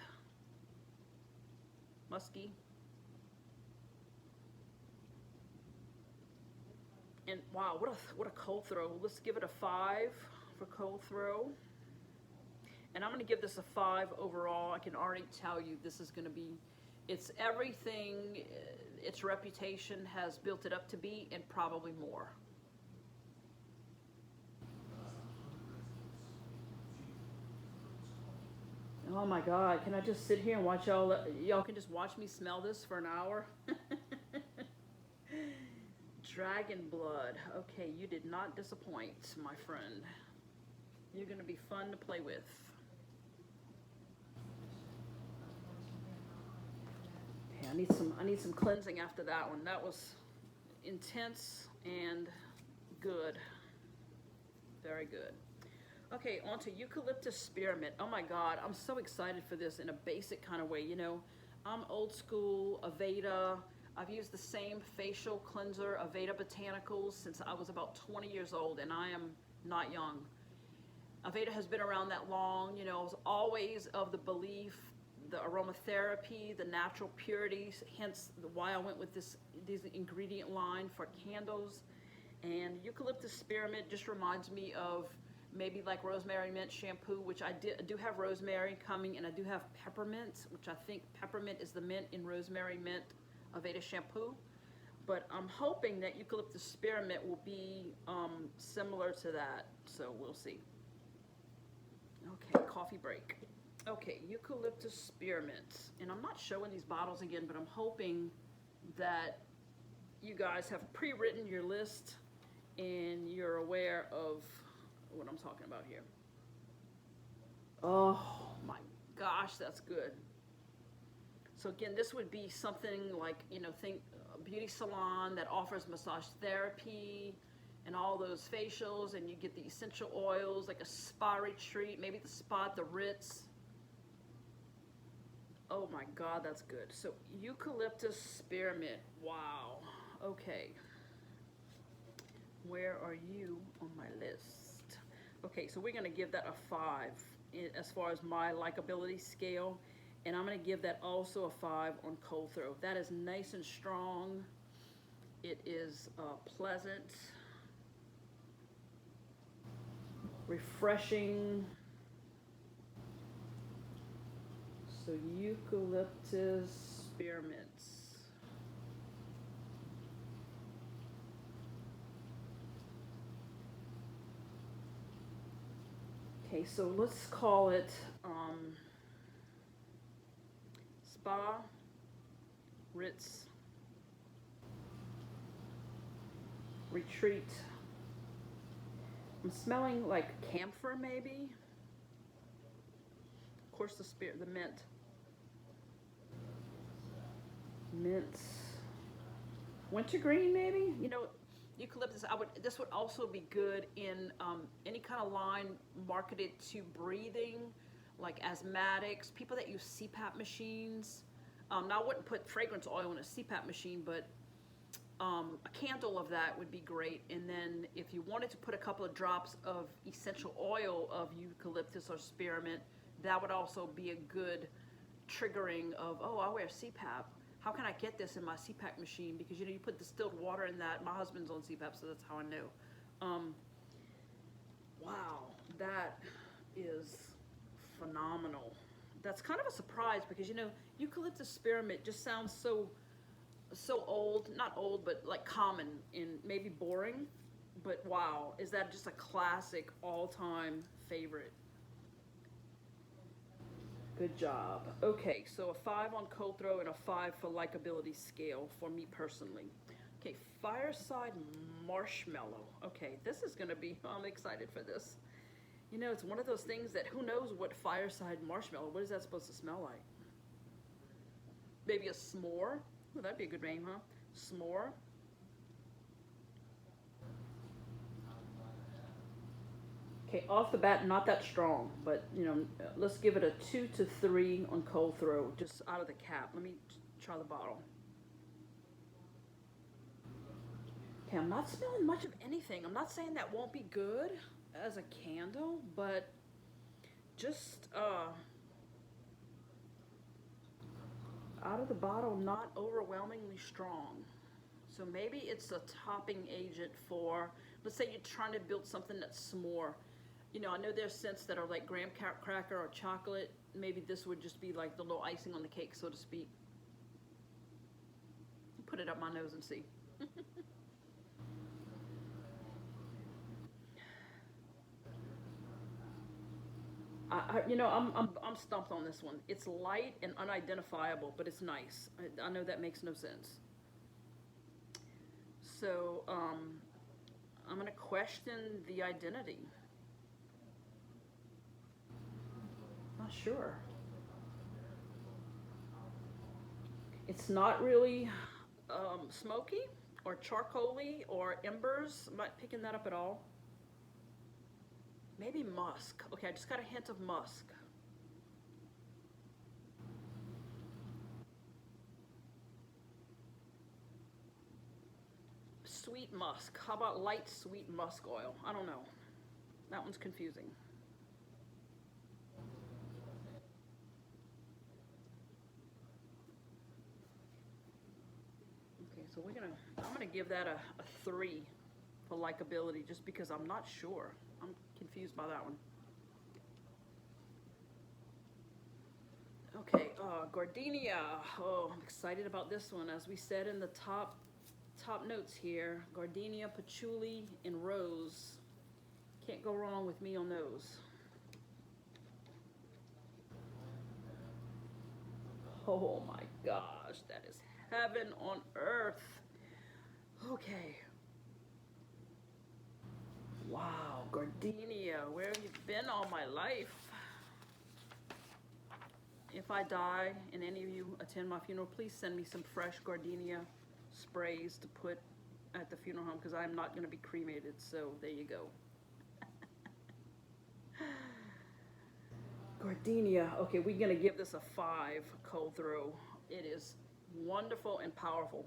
and wow, what a cold throw. Let's give it a 5 for cold throw. And I'm going to give this a 5 overall. I can already tell you this is going to be, it's everything its reputation has built it up to be, and probably more. Oh my God, can I just sit here and watch y'all? Y'all can just watch me smell this for an hour? Dragon blood. Okay, you did not disappoint, my friend. You're going to be fun to play with. Okay, I need some cleansing after that one. That was intense and good. Very good. Okay, on to Eucalyptus Spearmint. Oh my God, I'm so excited for this in a basic kind of way. You know, I'm old school, Aveda. I've used the same facial cleanser, Aveda Botanicals, since I was about 20 years old, and I am not young. Aveda has been around that long. You know, I was always of the belief, the aromatherapy, the natural purities, hence why I went with this ingredient line for candles. And Eucalyptus Spearmint just reminds me of maybe like rosemary mint shampoo, which I do have rosemary coming, and I do have peppermint, which I think peppermint is the mint in rosemary mint Aveda shampoo. But I'm hoping that Eucalyptus Spearmint will be similar to that, so we'll see. Okay, coffee break. Okay, Eucalyptus Spearmint. And I'm not showing these bottles again, but I'm hoping that you guys have pre-written your list and you're aware of what I'm talking about here. Oh my gosh, that's good. So again, this would be something like, you know, think a beauty salon that offers massage therapy and all those facials, and you get the essential oils, like a spa retreat, maybe the spa at the Ritz. Oh my God, that's good. So Eucalyptus Spearmint, wow. Okay, where are you on my list? Okay, so we're gonna give that a 5 as far as my likability scale, and I'm gonna give that also a 5 on cold throw. That is nice and strong. It is pleasant, refreshing. So Eucalyptus Spearmints. Okay, so let's call it Spa, Ritz, Retreat. I'm smelling like camphor maybe. Of course the mint. Mint. Wintergreen maybe? You know, eucalyptus, this would also be good in any kind of line marketed to breathing, like asthmatics, people that use CPAP machines. Now I wouldn't put fragrance oil in a CPAP machine, but a candle of that would be great. And then if you wanted to put a couple of drops of essential oil of eucalyptus or spearmint, that would also be a good triggering of, oh, I wear CPAP. How can I get this in my CPAP machine? Because, you know, you put distilled water in that. My husband's on CPAP, so that's how I know. Wow, that is phenomenal. That's kind of a surprise because, you know, eucalyptus spearmint just sounds so old, not old, but like common and maybe boring. But wow, is that just a classic all-time favorite? Good job. Okay, so a 5 on cold throw and a 5 for likability scale for me personally. Okay, Fireside Marshmallow. Okay, this is gonna be, I'm excited for this. You know, it's one of those things that who knows what Fireside Marshmallow, what is that supposed to smell like? Maybe a s'more? Oh, that'd be a good name, huh? S'more. Okay, off the bat, not that strong, but, you know, let's give it a 2 to 3 on cold throw, just out of the cap. Let me try the bottle. Okay, I'm not smelling much of anything. I'm not saying that won't be good as a candle, but just out of the bottle, not overwhelmingly strong. So maybe it's a topping agent for, let's say you're trying to build something that's s'more. You know, I know there's scents that are like graham cracker or chocolate. Maybe this would just be like the little icing on the cake, so to speak. Put it up my nose and see. You know, I'm stumped on this one. It's light and unidentifiable, but it's nice. I know that makes no sense. So I'm gonna question the identity. Not sure. It's not really smoky or charcoaly or embers. I'm not picking that up at all. Maybe musk. Okay, I just got a hint of musk. Sweet musk. How about light sweet musk oil? I don't know. That one's confusing. Okay, so I'm gonna give that a 3 for likability just because I'm not sure. I'm confused by that one. Okay, Gardenia. Oh, I'm excited about this one. As we said in the top notes here, Gardenia, Patchouli, and Rose. Can't go wrong with me on those. Oh my gosh, that is heaven on earth. Okay. Wow, Gardenia, where have you been all my life? If I die and any of you attend my funeral, please send me some fresh Gardenia sprays to put at the funeral home because I'm not going to be cremated, so there you go. Gardenia. Okay, we're going to give this a 5 cold throw. It is wonderful and powerful.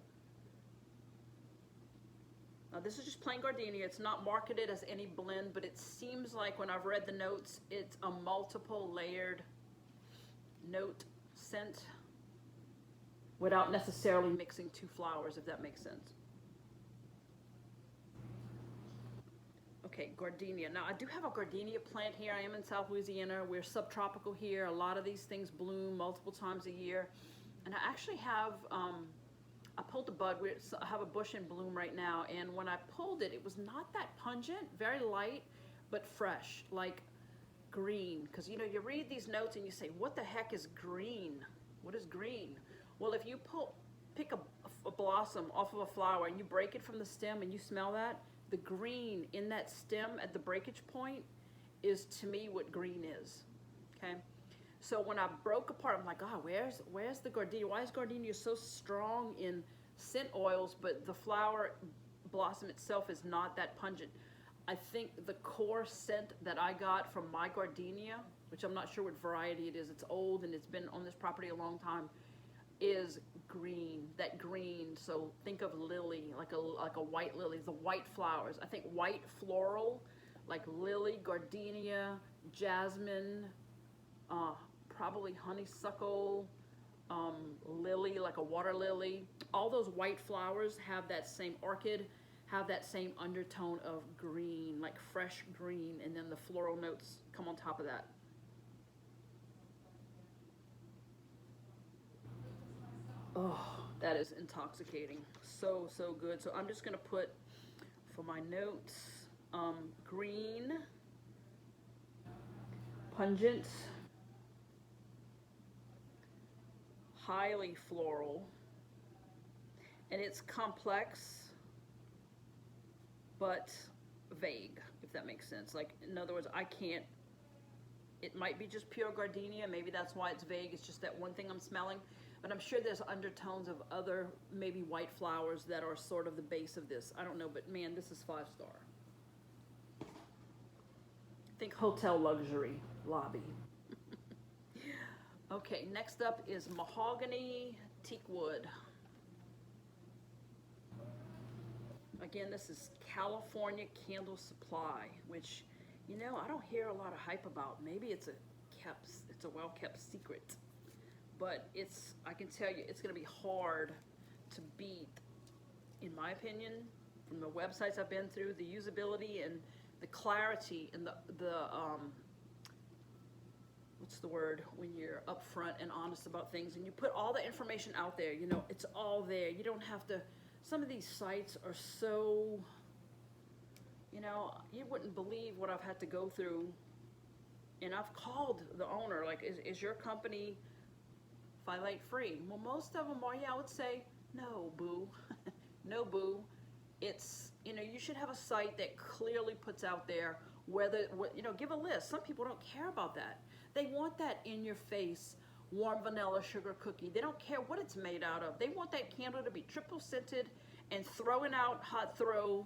Now this is just plain Gardenia. It's not marketed as any blend, but it seems like when I've read the notes, it's a multiple layered note scent without necessarily mixing 2 flowers, if that makes sense. Okay, Gardenia. Now I do have a Gardenia plant here. I am in South Louisiana. We're subtropical here. A lot of these things bloom multiple times a year. And I actually have, I pulled the bud. I have a bush in bloom right now. And when I pulled it, it was not that pungent, very light, but fresh, like green. Because, you know, you read these notes and you say, what the heck is green? What is green? Well, if you pick a blossom off of a flower and you break it from the stem and you smell that, the green in that stem at the breakage point is to me what green is. Okay, so when I broke apart, I'm like, oh, where's the Gardenia? Why is Gardenia so strong in scent oils, but the flower blossom itself is not that pungent? I think the core scent that I got from my Gardenia, which I'm not sure what variety it is, it's old and it's been on this property a long time, is green, that green. So think of lily, like a white lily, the white flowers. I think white floral, like lily, gardenia, jasmine, probably honeysuckle, lily, like a water lily. All those white flowers have that same orchid, have that same undertone of green, like fresh green, and then the floral notes come on top of that. Oh, that is intoxicating. So, so good. So I'm just going to put, for my notes, green, pungent, highly floral, and it's complex, but vague, if that makes sense. Like, in other words, it might be just pure gardenia. Maybe that's why it's vague. It's just that one thing I'm smelling. But I'm sure there's undertones of other maybe white flowers that are sort of the base of this. I don't know, but man, this is 5-star. Think hotel luxury lobby. Okay, next up is Mahogany, Teakwood. Again, this is California Candle Supply, which, you know, I don't hear a lot of hype about. Maybe it's a well-kept secret, but I can tell you, it's going to be hard to beat, in my opinion, from the websites I've been through, the usability and the clarity and the what's the word, when you're upfront and honest about things and you put all the information out there, you know, it's all there. You don't have to, some of these sites are so, you know, you wouldn't believe what I've had to go through. And I've called the owner, like, is your company phthalate free? Well, most of them are. Yeah, I would say, no, boo. No, boo. It's, you know, you should have a site that clearly puts out there whether, you know, give a list. Some people don't care about that. They want that in your face, warm vanilla sugar cookie. They don't care what it's made out of. They want that candle to be triple scented and throwing out hot throw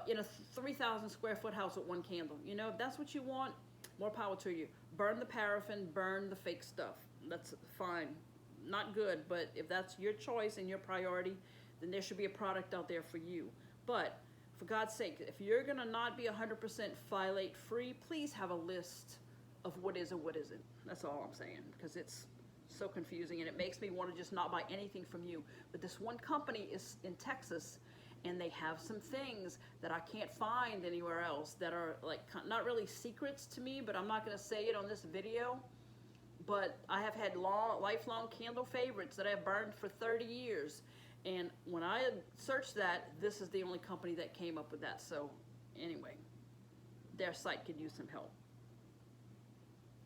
in a 3,000 square foot house with one candle. You know, if that's what you want, more power to you. Burn the paraffin, burn the fake stuff. That's fine. Not good, but if that's your choice and your priority, then there should be a product out there for you. But for God's sake, if you're gonna not be 100% phthalate free, please have a list of what is and what isn't. That's all I'm saying, because it's so confusing and it makes me want to just not buy anything from you. But this one company is in Texas, and they have some things that I can't find anywhere else that are like not really secrets to me, but I'm not going to say it on this video. But I have had lifelong candle favorites that I've burned for 30 years. And when I searched that, this is the only company that came up with that. So anyway, their site could use some help.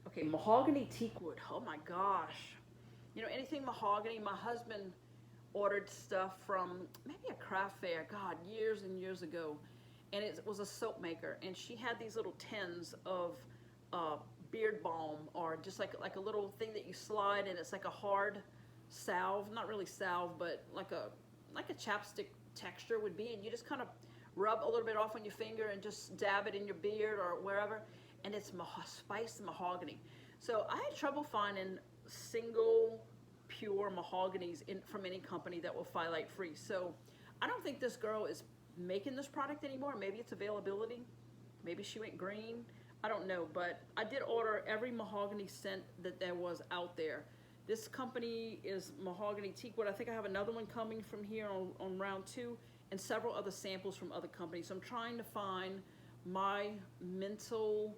Okay, Mahogany Teakwood. Oh my gosh. You know, anything mahogany. My husband ordered stuff from maybe a craft fair, God, years and years ago. And it was a soap maker. And she had these little tins of beard balm, or just like a little thing that you slide, and it's like a hard salve. Not really salve, but like a chapstick texture would be. And you just kind of rub a little bit off on your finger and just dab it in your beard or wherever. And it's spiced mahogany. So I had trouble finding single pure mahoganies from any company that will phthalate free. So I don't think this girl is making this product anymore. Maybe it's availability. Maybe she went green. I don't know, but I did order every mahogany scent that there was out there. This company is Mahogany Teakwood. I think I have another one coming from here on round 2, and several other samples from other companies. So I'm trying to find my mental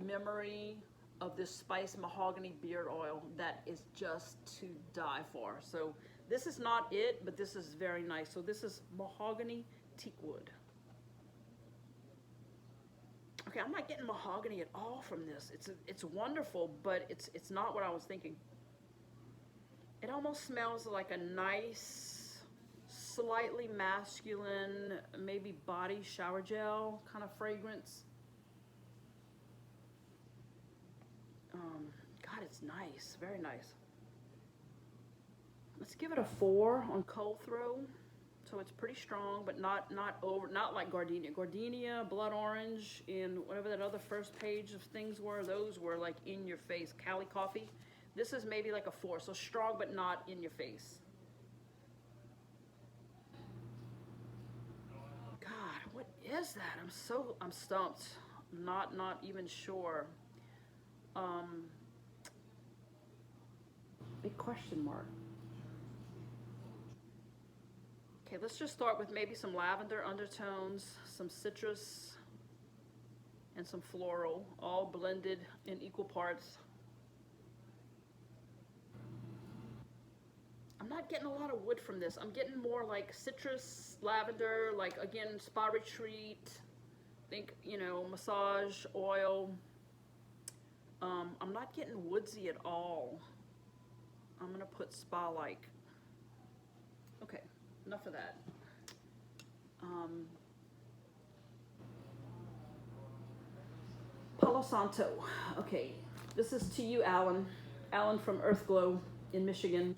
memory of this spiced mahogany beard oil that is just to die for. So this is not it, but this is very nice. So this is Mahogany Teakwood. Okay, I'm not getting mahogany at all from this. It's wonderful, but it's not what I was thinking. It almost smells like a nice, slightly masculine, maybe body shower gel kind of fragrance. God, it's nice, very nice. Let's give it a 4 on cold throw. So it's pretty strong, but not like Gardenia. Gardenia, blood orange, and whatever that other first page of things were, those were like in your face. Cali coffee. This is maybe like a 4, so strong but not in your face. God, what is that? I'm stumped. Not even sure. Big question mark. Okay, let's just start with maybe some lavender undertones, some citrus, and some floral, all blended in equal parts. I'm not getting a lot of wood from this. I'm getting more like citrus, lavender, like again, spa retreat, think, you know, massage, oil. I'm not getting woodsy at all. I'm gonna put spa-like. Okay, enough of that. Palo Santo. Okay, this is to you, Alan. Alan from Earthglow in Michigan.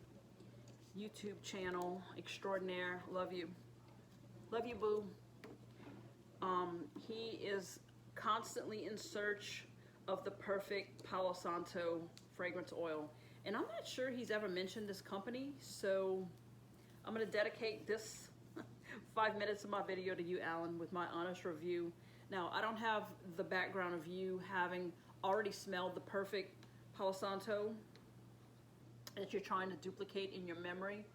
YouTube channel extraordinaire. Love you. Love you, boo. He is constantly in search of the perfect Palo Santo fragrance oil. And I'm not sure he's ever mentioned this company, so I'm going to dedicate this 5 minutes of my video to you, Alan, with my honest review. Now, I don't have the background of you having already smelled the perfect Palo Santo that you're trying to duplicate in your memory,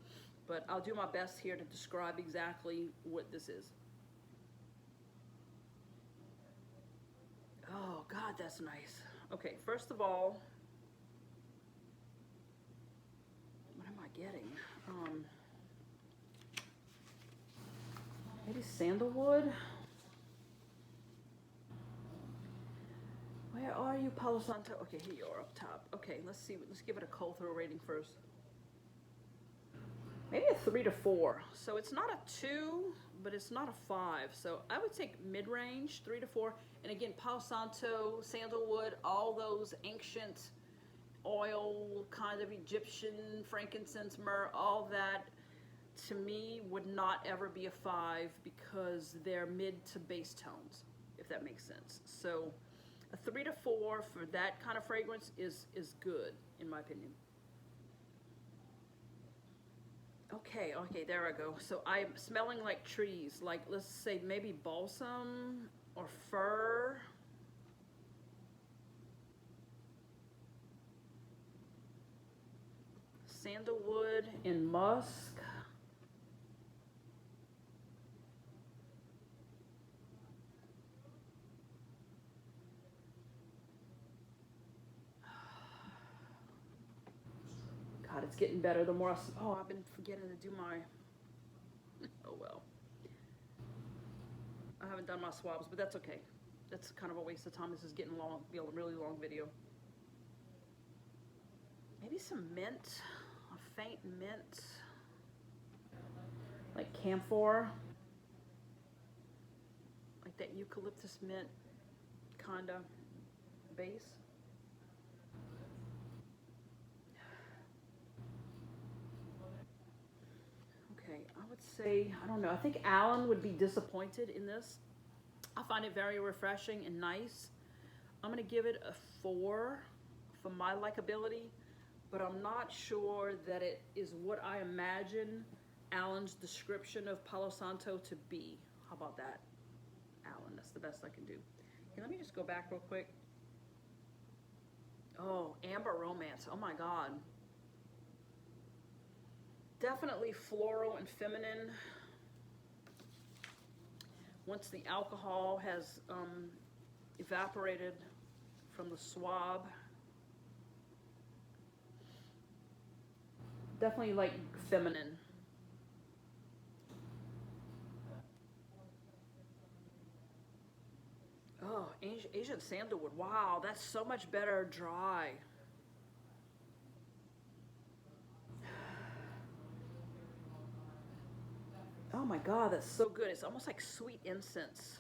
but I'll do my best here to describe exactly what this is. Oh, God, that's nice. Okay, first of all, what am I getting? Maybe sandalwood? Where are you, Palo Santo? Okay, here you are up top. Okay, let's see. Let's give it a cold throw rating first. Maybe a 3 to 4. So it's not a 2, but it's not a 5. So I would take mid-range, 3 to 4. And again, Palo Santo, sandalwood, all those ancient oil, kind of Egyptian, frankincense, myrrh, all that, to me, would not ever be a 5 because they're mid to base tones, if that makes sense. So a 3 to 4 for that kind of fragrance is good, in my opinion. Okay, there I go. So I'm smelling like trees, like let's say maybe balsam or fir. Sandalwood and musk. God, it's getting better the more I've been forgetting to do my, oh well. I haven't done my swabs, but that's okay. That's kind of a waste of time. This is getting long, be a really long video. Maybe some mint, a faint mint, like camphor, like that eucalyptus mint kind of base. Okay, I would say, I don't know, I think Alan would be disappointed in this. I find it very refreshing and nice. I'm gonna give it a 4 for my likability, but I'm not sure that it is what I imagine Alan's description of Palo Santo to be. How about that, Alan? That's the best I can do. Okay, let me just go back real quick. Oh, Amber Romance, oh my God. Definitely floral and feminine. Once the alcohol has evaporated from the swab. Definitely like feminine. Oh, Asian sandalwood. Wow, that's so much better dry. Oh my God, that's so good. It's almost like sweet incense.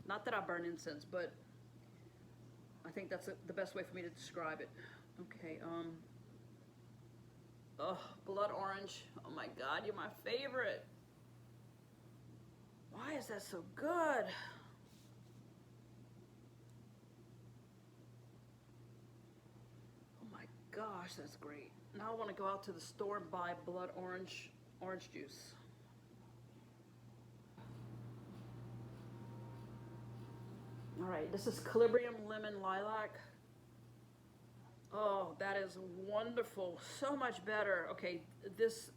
Not that I burn incense, but I think that's the best way for me to describe it. Okay, oh, blood orange. Oh my God, you're my favorite. Why is that so good? Oh my gosh, that's great. Now I want to go out to the store and buy blood orange juice. All right, this is Calabrian lemon lilac. Oh, that is wonderful. So much better. Okay, this,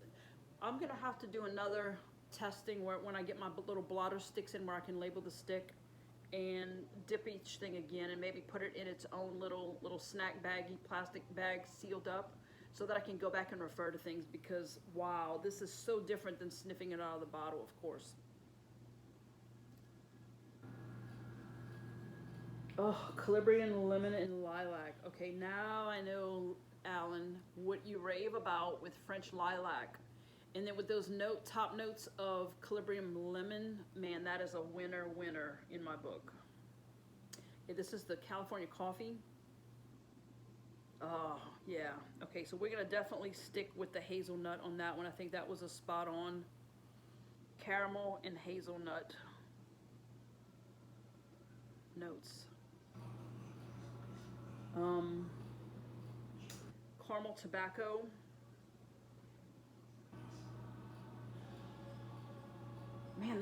I'm gonna have to do another testing when I get my little blotter sticks in where I can label the stick and dip each thing again and maybe put it in its own little snack baggy plastic bag sealed up, so that I can go back and refer to things, because wow, this is so different than sniffing it out of the bottle, of course. Oh, Calabrian lemon and lilac. Okay, now I know, Alan, what you rave about with French lilac. And then with those top notes of Calabrian lemon, man, that is a winner in my book. Okay, this is the California coffee. Oh, yeah. Okay, so we're going to definitely stick with the hazelnut on that one. I think that was a spot on. Caramel and hazelnut notes. Caramel tobacco.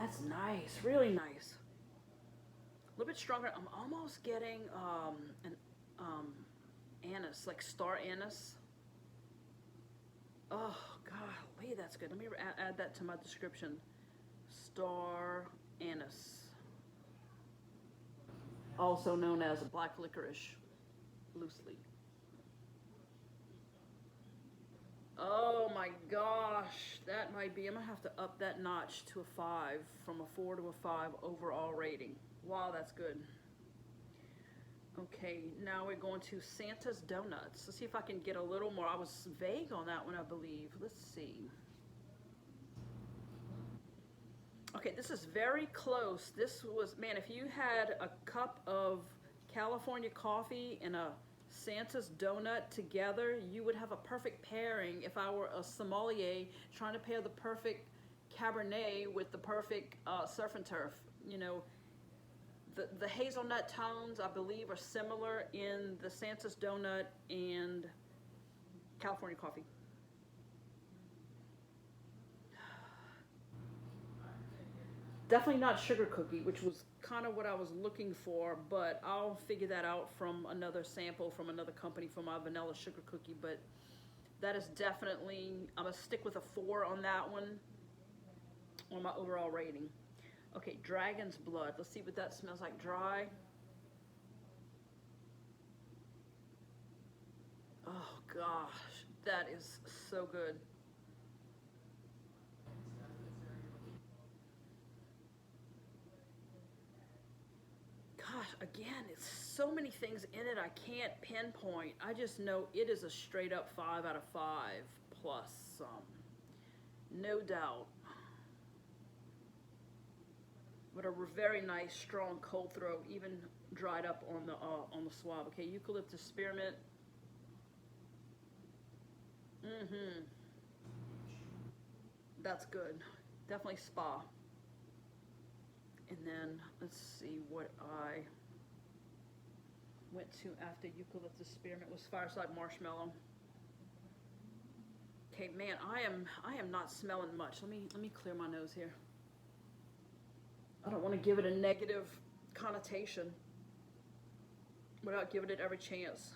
that's nice, really nice. A little bit stronger. I'm almost getting an anise, like star anise. Oh, golly, that's good. Let me add that to my description. Star anise. Also known as black licorice, loosely. Oh my gosh, that might be, I'm gonna have to up that notch to a 5, from a 4 to a 5 overall rating. Wow, that's good. Okay, now we're going to Santa's Donuts. Let's see if I can get a little more. I was vague on that one, I believe. Let's see. Okay, this is very close. This was, man, if you had a cup of California coffee and a Santa's donut together, you would have a perfect pairing. If I were a sommelier trying to pair the perfect Cabernet with the perfect surf and turf, you know, the hazelnut tones, I believe, are similar in the Santa's donut and California coffee. Definitely not sugar cookie, which was kind of what I was looking for, but I'll figure that out from another sample from another company for my vanilla sugar cookie. But that is definitely, I'm gonna stick with a 4 on that one on my overall rating. Okay, Dragon's Blood. Let's see what that smells like. Dry. Oh gosh, that is so good. Gosh, again, it's so many things in it I can't pinpoint. I just know it is a straight up 5 out of 5 plus some. No doubt. But a very nice, strong cold throat, even dried up on the swab. Okay, Eucalyptus Spearmint. Mm-hmm. That's good. Definitely spa. And then let's see what I went to after Eucalyptus Spearmint was Fireside Marshmallow. Okay, man, I am not smelling much. Let me clear my nose here. I don't want to give it a negative connotation without giving it every chance.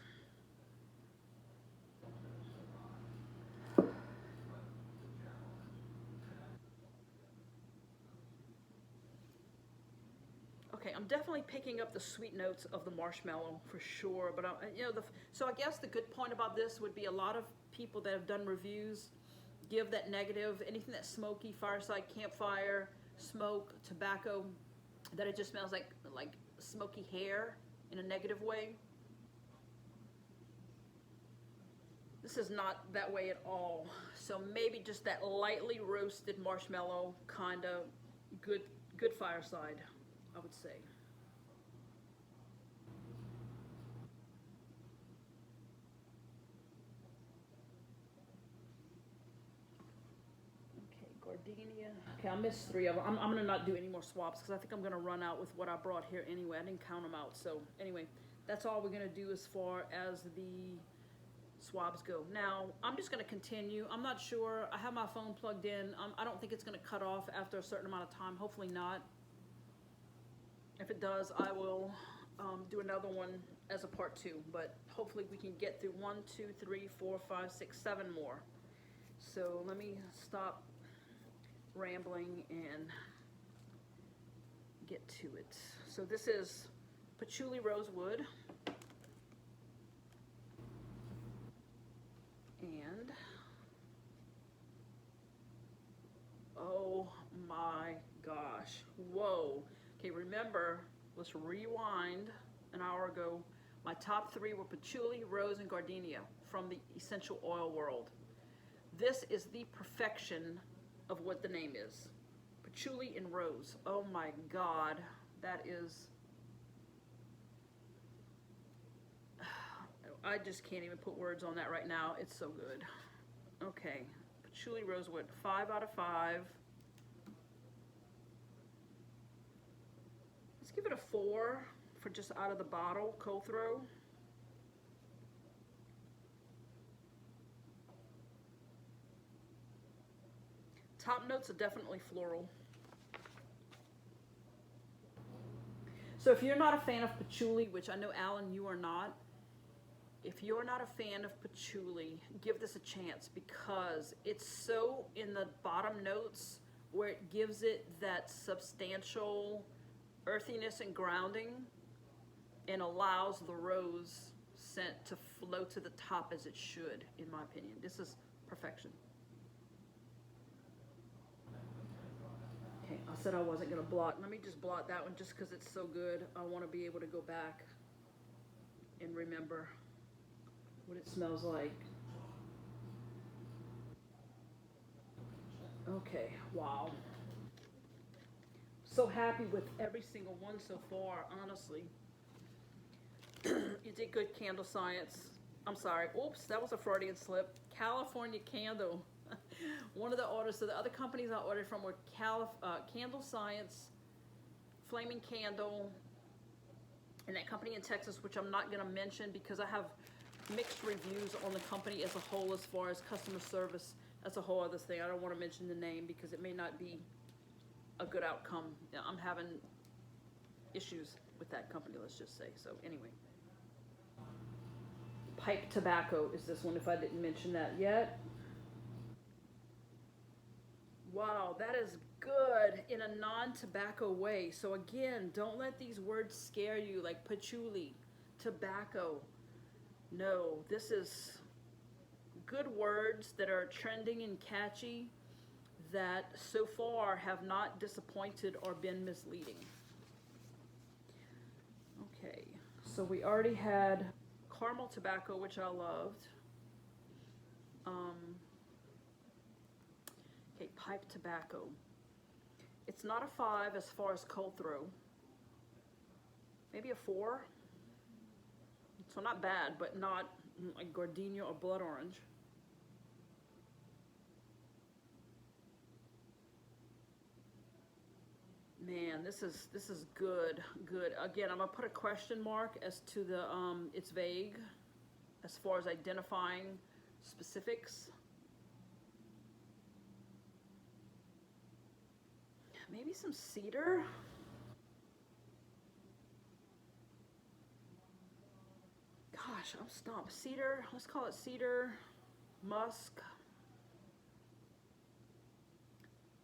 Okay, I'm definitely picking up the sweet notes of the marshmallow for sure, but you know, so I guess the good point about this would be a lot of people that have done reviews give that negative, anything that's smoky, fireside, campfire, smoke, tobacco, that it just smells like smoky hair in a negative way. This is not that way at all. So maybe just that lightly roasted marshmallow, kind of good fireside, I would say. Okay, Gardenia. Okay, I missed 3 of them. I'm gonna not do any more swaps because I think I'm gonna run out with what I brought here anyway. I didn't count them out. So anyway, that's all we're gonna do as far as the swabs go. Now, I'm just going to continue. I'm not sure. I have my phone plugged in. I don't think it's going to cut off after a certain amount of time. Hopefully not. If it does, I will do another one as a part 2. But hopefully we can get through 1, 2, 3, 4, 5, 6, 7 more. So let me stop rambling and get to it. So this is Patchouli Rosewood. And oh my gosh, whoa. Okay, remember, let's rewind an hour ago. My top 3 were patchouli, rose, and gardenia from the essential oil world. This is the perfection of what the name is. Patchouli and rose. Oh my God, that is, I just can't even put words on that right now. It's so good. Okay, Patchouli Rosewood, 5 out of 5. Let's give it a 4 for just out of the bottle, cold throw. Top notes are definitely floral. So if you're not a fan of patchouli, which I know, Alan, you are not, if you're not a fan of patchouli, give this a chance, because it's so in the bottom notes where it gives it that substantial earthiness and grounding, and allows the rose scent to flow to the top as it should, in my opinion. This is perfection. Okay, I said I wasn't gonna blot. Let me just blot that one just because it's so good. I want to be able to go back and remember what it smells like. Okay, wow. So happy with every single one so far, honestly. You did good, Candle Science. I'm sorry, oops, that was a Freudian slip. California Candle. One of the orders, so the other companies I ordered from were Candle Science, Flaming Candle, and that company in Texas, which I'm not gonna mention because I have mixed reviews on the company as a whole as far as customer service. That's a whole other thing. I don't want to mention the name because it may not be a good outcome. I'm having issues with that company, let's just say. So anyway, pipe tobacco is this one, if I didn't mention that yet. Wow, that is good in a non-tobacco way. So again, don't let these words scare you, like patchouli, tobacco. No, this is good words that are trending and catchy that so far have not disappointed or been misleading. Okay, so we already had caramel tobacco, which I loved. Okay, pipe tobacco. It's not a 5 as far as cold throw. Maybe a 4. So not bad, but not like Gardenia or blood orange. Man, this is good, good. Again, I'm gonna put a question mark as to the it's vague as far as identifying specifics. Maybe some cedar. Gosh, I'm stumped. Cedar, let's call it cedar, musk.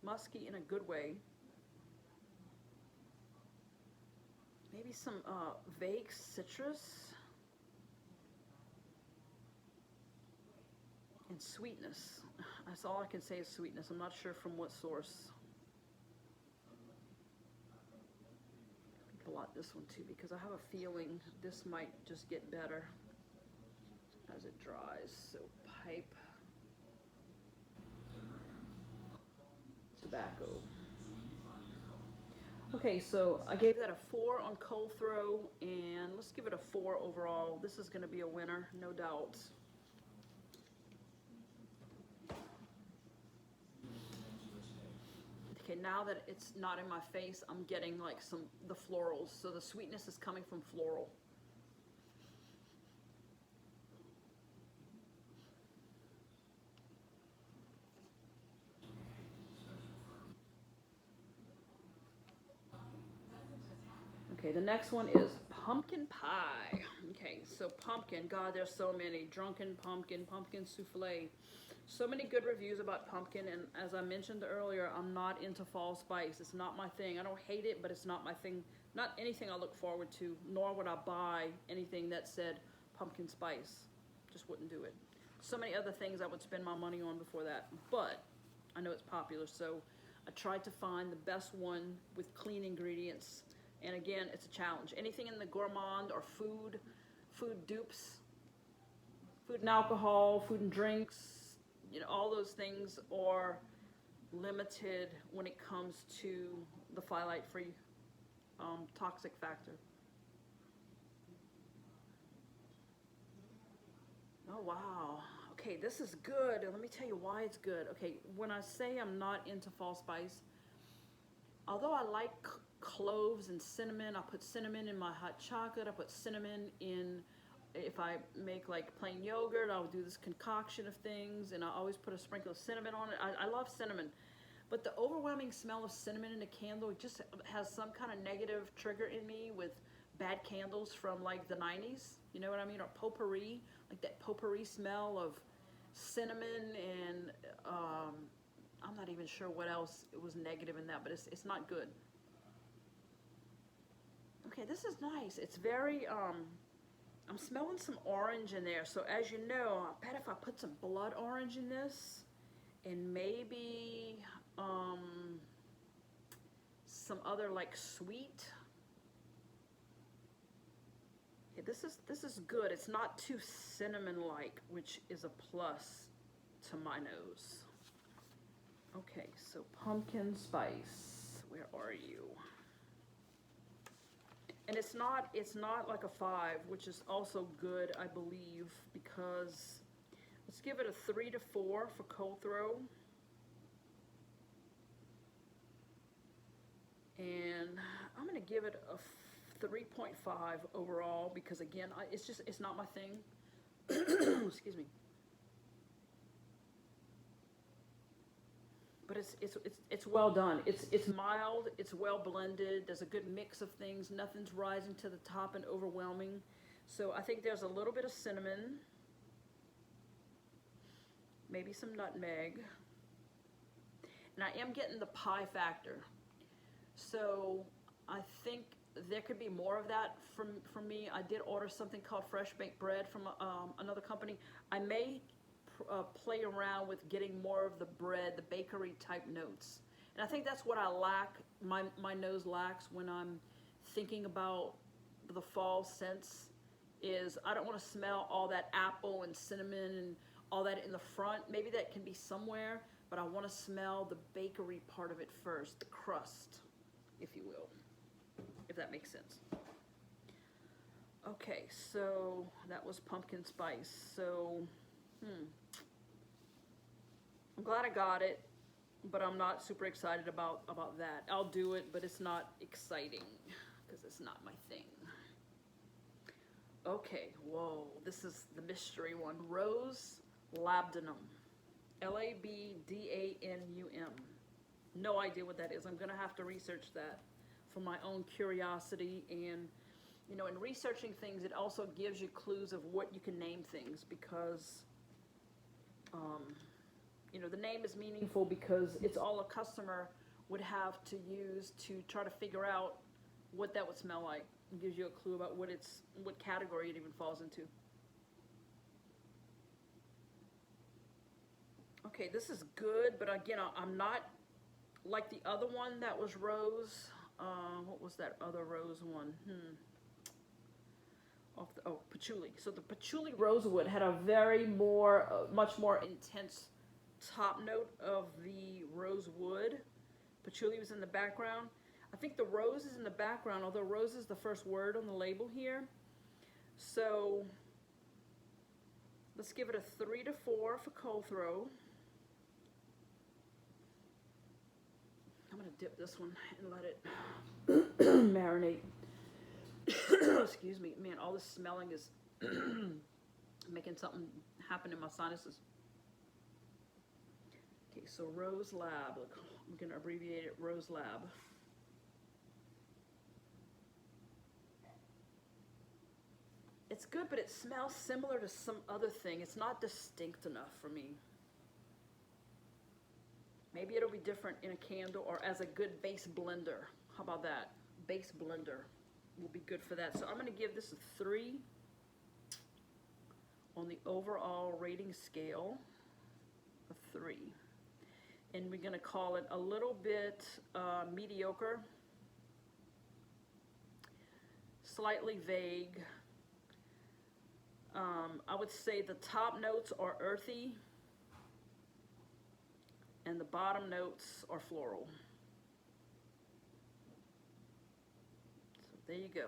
Musky in a good way. Maybe some vague citrus. And sweetness. That's all I can say is sweetness. I'm not sure from what source. Blot this one too, because I have a feeling this might just get better as it dries. So pipe tobacco. Okay, so I gave that a 4 on cold throw, and let's give it a 4 overall. This is going to be a winner, no doubt. Okay, now that it's not in my face, I'm getting like the florals. So the sweetness is coming from floral. Okay, the next one is pumpkin pie. Okay, so pumpkin, God, there's so many. Drunken pumpkin, pumpkin souffle. So many good reviews about pumpkin, and as I mentioned earlier, I'm not into fall spice. It's not my thing. I don't hate it, but it's not my thing. Not anything I look forward to, nor would I buy anything that said pumpkin spice. Just wouldn't do it. So many other things I would spend my money on before that, but I know it's popular, so I tried to find the best one with clean ingredients. And again, it's a challenge. Anything in the gourmand or food dupes, food and alcohol, food and drinks, you know, all those things are limited when it comes to the phthalate-free toxic factor. Oh, wow. Okay, this is good. Let me tell you why it's good. Okay, when I say I'm not into fall spice, although I like cloves and cinnamon, I put cinnamon in my hot chocolate, I put cinnamon in, if I make like plain yogurt, I'll do this concoction of things, and I always put a sprinkle of cinnamon on it. I love cinnamon, but the overwhelming smell of cinnamon in a candle just has some kind of negative trigger in me with bad candles from like the 90s. You know what I mean? Or potpourri, like that potpourri smell of cinnamon and I'm not even sure what else it was negative in that, but it's not good. Okay, this is nice. It's very, I'm smelling some orange in there. So as you know, I bet if I put some blood orange in this and maybe some other like sweet. Yeah, this is good. It's not too cinnamon-like, which is a plus to my nose. Okay, so pumpkin spice. Where are you? And it's not like a 5, which is also good, I believe, because let's give it a 3 to 4 for cold throw. And I'm gonna give it a 3.5 overall because again, it's not my thing. Excuse me. But it's well done. It's mild. It's well blended. There's a good mix of things. Nothing's rising to the top and overwhelming. So I think there's a little bit of cinnamon, maybe some nutmeg, and I am getting the pie factor. So I think there could be more of that from me. I did order something called fresh baked bread from another company. I may play around with getting more of the bread, the bakery type notes. And I think that's what I lack, my nose lacks when I'm thinking about the fall scents, is I don't want to smell all that apple and cinnamon and all that in the front. Maybe that can be somewhere, but I want to smell the bakery part of it first, the crust, if you will, if that makes sense. Okay, so that was pumpkin spice. So, I'm glad I got it, but I'm not super excited about that. I'll do it, but it's not exciting because it's not my thing. Okay, whoa, this is the mystery one. Rose Labdanum. Labdanum. No idea what that is. I'm gonna have to research that for my own curiosity. And you know, in researching things, it also gives you clues of what you can name things, because you know, the name is meaningful because it's all a customer would have to use to try to figure out what that would smell like. It gives you a clue about what category it even falls into. Okay, this is good, but again, I'm not like the other one that was rose. What was that other rose one? Patchouli. So the Patchouli Rosewood had a much more intense top note of the rosewood. Patchouli was in the background. I think the rose is in the background, although rose is the first word on the label here. So let's give it a 3 to 4 for cold throw. I'm gonna dip this one and let it marinate. Excuse me, man, all this smelling is making something happen in my sinuses. Okay, so Rose Lab, look, I'm gonna abbreviate it, Rose Lab. It's good, but it smells similar to some other thing. It's not distinct enough for me. Maybe it'll be different in a candle or as a good base blender. How about that? Base blender will be good for that. So I'm gonna give this a 3 on the overall rating scale, a 3. And we're gonna call it a little bit mediocre, slightly vague. I would say the top notes are earthy and the bottom notes are floral. So there you go.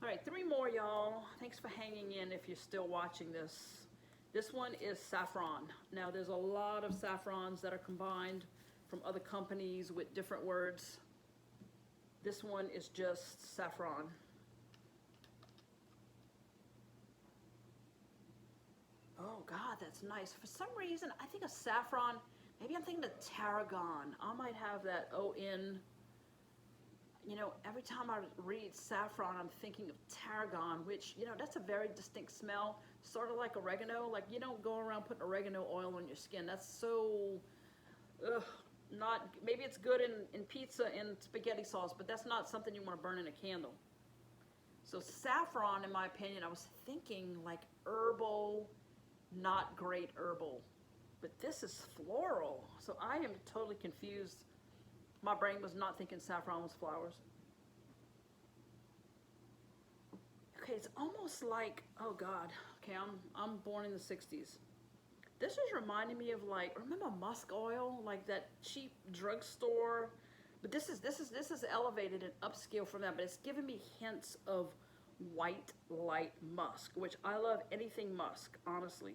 All right, 3 more, y'all. Thanks for hanging in if you're still watching this. This one is Saffron. Now, there's a lot of saffrons that are combined from other companies with different words. This one is just saffron. Oh God, that's nice. For some reason, I think of saffron Maybe I'm thinking of tarragon. I might have that ON. You know, every time I read saffron, I'm thinking of tarragon, which, you know, that's a very distinct smell, sort of like oregano. Like, you don't go around putting oregano oil on your skin. That's so, ugh, not, maybe it's good in pizza and spaghetti sauce, but that's not something you want to burn in a candle. So saffron, in my opinion, I was thinking like herbal, not great herbal. But this is floral, so I am totally confused. My brain was not thinking saffron was flowers. Okay, it's almost like, oh God, okay, I'm born in the 60s. This is reminding me of, like, remember musk oil, like that cheap drugstore? But this is elevated and upscale from that, but it's giving me hints of white light musk, which I love anything musk, honestly.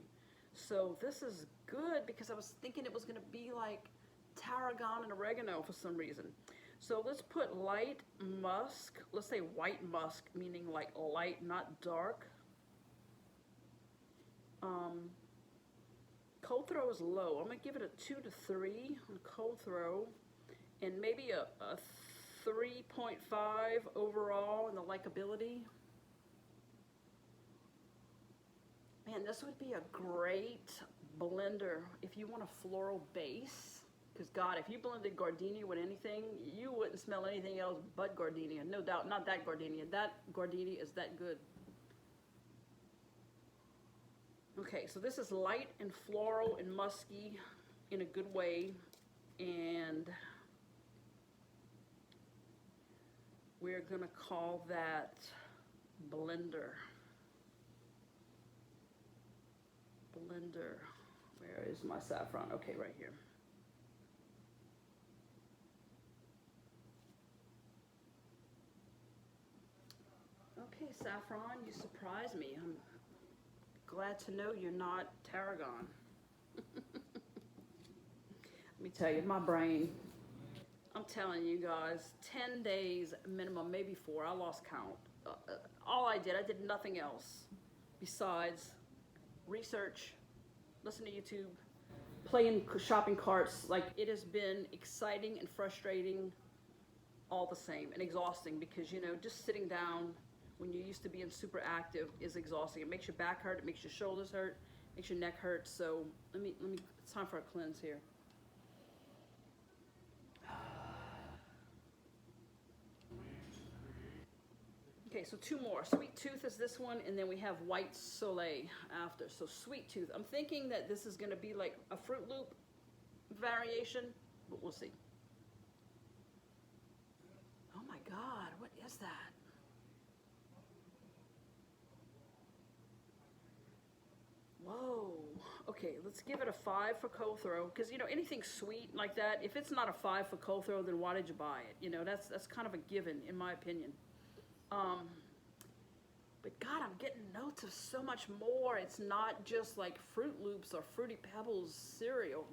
So this is good because I was thinking it was going to be like tarragon and oregano for some reason. So let's put light musk, let's say white musk, meaning like light, not dark. Cold throw is low. I'm going to give it a 2 to 3 on cold throw, and maybe a 3.5 overall in the likability. Man, this would be a great blender if you want a floral base. Because God, if you blended Gardenia with anything, you wouldn't smell anything else but Gardenia. No doubt, not that Gardenia. That Gardenia is that good. Okay, so this is light and floral and musky in a good way. And we're gonna call that blender. Blender. Where is my saffron? Okay, right here. Okay, saffron, you surprised me. I'm glad to know you're not tarragon. Let me tell you, my brain, I'm telling you guys, 10 days minimum, maybe 4. I lost count. All I did nothing else besides research, listen to YouTube, play in shopping carts. Like, it has been exciting and frustrating all the same, and exhausting, because, you know, just sitting down when you're used to being super active is exhausting. It makes your back hurt, it makes your shoulders hurt, makes your neck hurt. So let me it's time for a cleanse here. Okay, so 2 more. Sweet Tooth is this one, and then we have White Soleil after. So Sweet Tooth, I'm thinking that this is going to be like a Fruit Loop variation, but we'll see. Oh my God, what is that? Whoa. Okay, let's give it a 5 for cold throw, because, you know, anything sweet like that, if it's not a 5 for cold throw, then why did you buy it? You know, that's kind of a given, in my opinion. But God, I'm getting notes of so much more. It's not just like Fruit Loops or Fruity Pebbles cereal.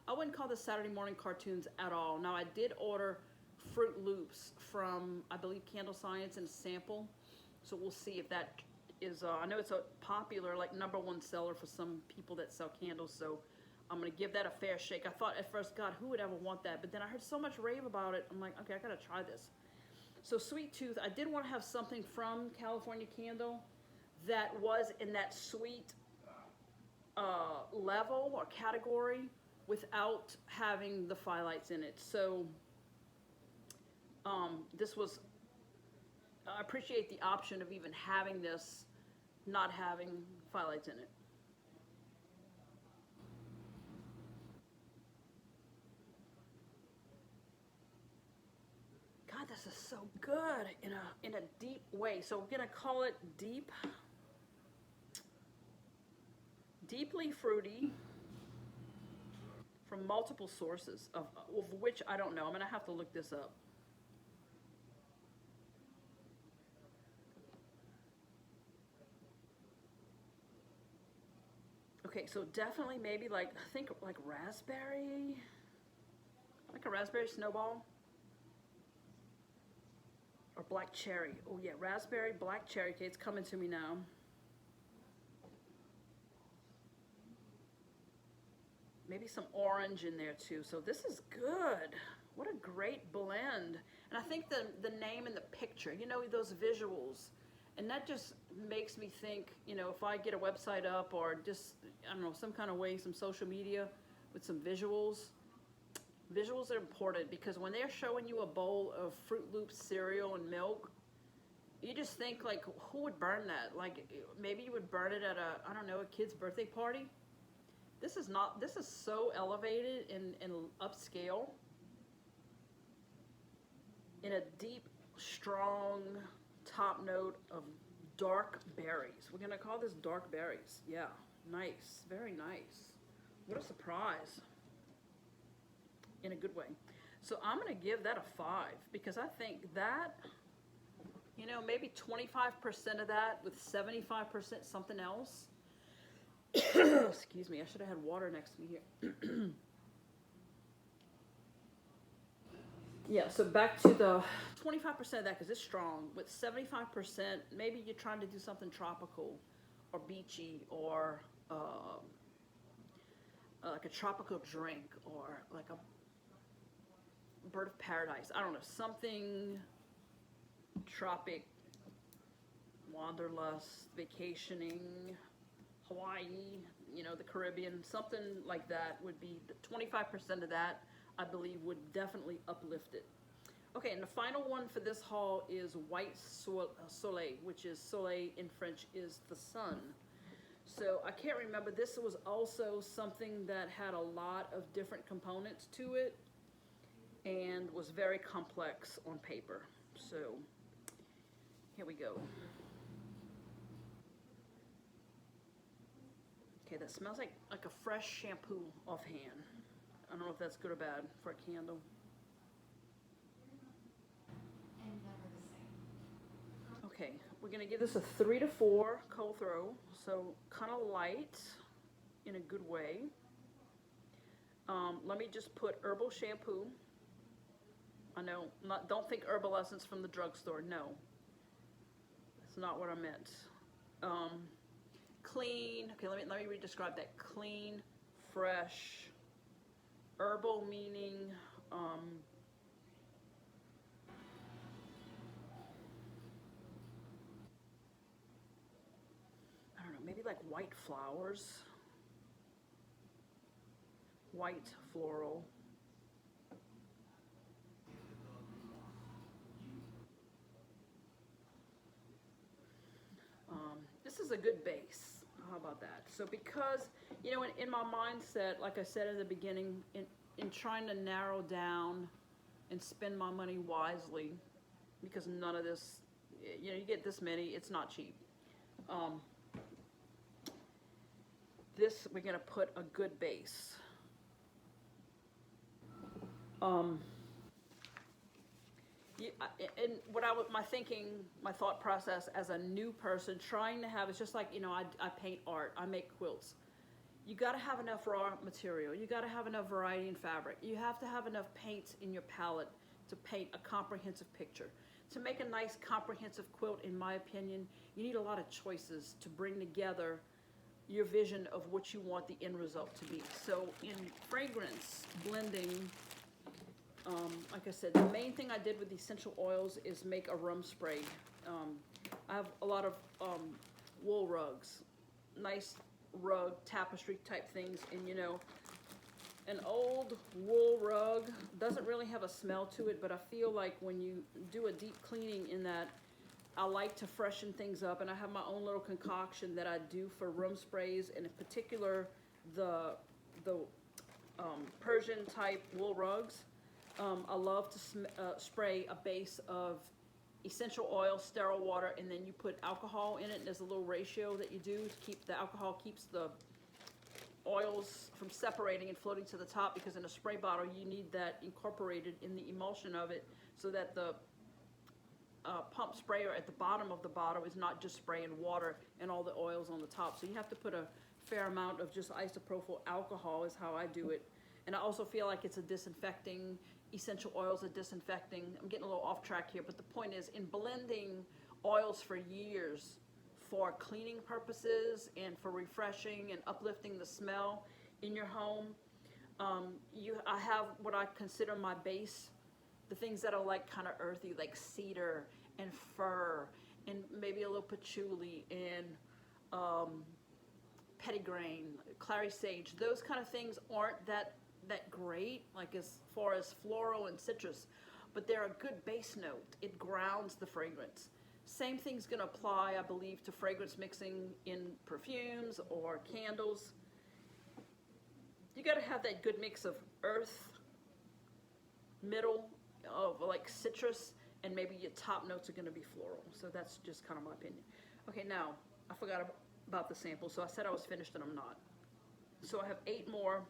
I wouldn't call this Saturday morning cartoons at all. Now, I did order Fruit Loops from, I believe, Candle Science and sample. So we'll see if that is, I know it's a popular, like, #1 seller for some people that sell candles. So I'm going to give that a fair shake. I thought at first, God, who would ever want that? But then I heard so much rave about it. I'm like, okay, I got to try this. So Sweet Tooth, I did want to have something from California Candle that was in that sweet level or category without having the phthalates in it. So this was, I appreciate the option of even having this, not having phthalates in it. God, this is so good in a deep way. So we're gonna call it deeply fruity, from multiple sources, of which I don't know. I'm gonna have to look this up. Okay, so definitely maybe like, I think like raspberry, like a raspberry snowball. Or black cherry. Oh yeah, raspberry, black cherry. Okay, it's coming to me now. maybe some orange in there too. So this is good. What a great blend. And I think the name and the picture, you know, those visuals, and that just makes me think, you know, if I get a website up or just, I don't know, some kind of way, some social media with some visuals. Visuals are important because when they're showing you a bowl of Fruit Loops cereal and milk, you just think like, who would burn that? Like maybe you would burn it at a, I don't know, a kid's birthday party. This is not, this is so elevated and upscale in a deep, strong top note of dark berries. We're gonna call this dark berries. Yeah, nice, very nice. What a surprise. In a good way. So I'm gonna give that a 5 because I think that, you know, maybe 25% of that with 75% something else. Excuse me, I should have had water next to me here. Yeah, so back to the 25% of that because it's strong. With 75%, maybe you're trying to do something tropical or beachy or like a tropical drink or like a bird of paradise. I don't know, something tropic, wanderlust, vacationing, Hawaii, you know, the Caribbean, something like that would be, 25% of that, I believe, would definitely uplift it. Okay, and the final one for this haul is White Soleil, which is Soleil in French is the sun. So I can't remember, this was also something that had a lot of different components to it and was very complex on paper. So here we go. Okay, that smells like a fresh shampoo offhand. I don't know if that's good or bad for a candle. And never the same. Okay, we're gonna give this a 3 to 4 cold throw, so kind of light in a good way. Let me just put herbal shampoo. I know, don't think herbal essence from the drugstore, no. That's not what I meant. Clean, okay, let me re-describe that. Clean, fresh, herbal meaning, I don't know, maybe like white flowers, white floral. This is a good base. How about that? So because, you know, in my mindset, like I said in the beginning, in trying to narrow down and spend my money wisely, because none of this, you know, you get this many, it's not cheap. This, we're gonna put a good base. And what my thinking, my thought process as a new person trying to have, it's just like, you know, I paint art, I make quilts. You got to have enough raw material. You got to have enough variety in fabric. You have to have enough paints in your palette to paint a comprehensive picture. To make a nice comprehensive quilt, in my opinion, you need a lot of choices to bring together your vision of what you want the end result to be. So in fragrance blending, like I said, the main thing I did with the essential oils is make a rum spray. I have a lot of wool rugs, nice rug tapestry type things, and you know, an old wool rug doesn't really have a smell to it, but I feel like when you do a deep cleaning in that, I like to freshen things up, and I have my own little concoction that I do for room sprays, and in particular the Persian type wool rugs. I love to spray a base of essential oil, sterile water, and then you put alcohol in it, and there's a little ratio that you do to keep the alcohol, keeps the oils from separating and floating to the top, because in a spray bottle you need that incorporated in the emulsion of it so that the pump sprayer at the bottom of the bottle is not just spraying water and all the oils on the top. So you have to put a fair amount of just isopropyl alcohol is how I do it. And I also feel like it's a disinfecting, essential oils are disinfecting. I'm getting a little off track here, but the point is, in blending oils for years for cleaning purposes and for refreshing and uplifting the smell in your home, I have what I consider my base, the things that are like kind of earthy, like cedar and fir and maybe a little patchouli and petitgrain, clary sage. Those kind of things aren't that great, like as far as floral and citrus, but they're a good base note. It grounds the fragrance. Same thing's going to apply, I believe, to fragrance mixing in perfumes or candles. You got to have that good mix of earth, middle of like citrus, and maybe your top notes are going to be floral. So that's just kind of my opinion. Okay, now I forgot about the sample. So I said I was finished and I'm not. So I have 8 more.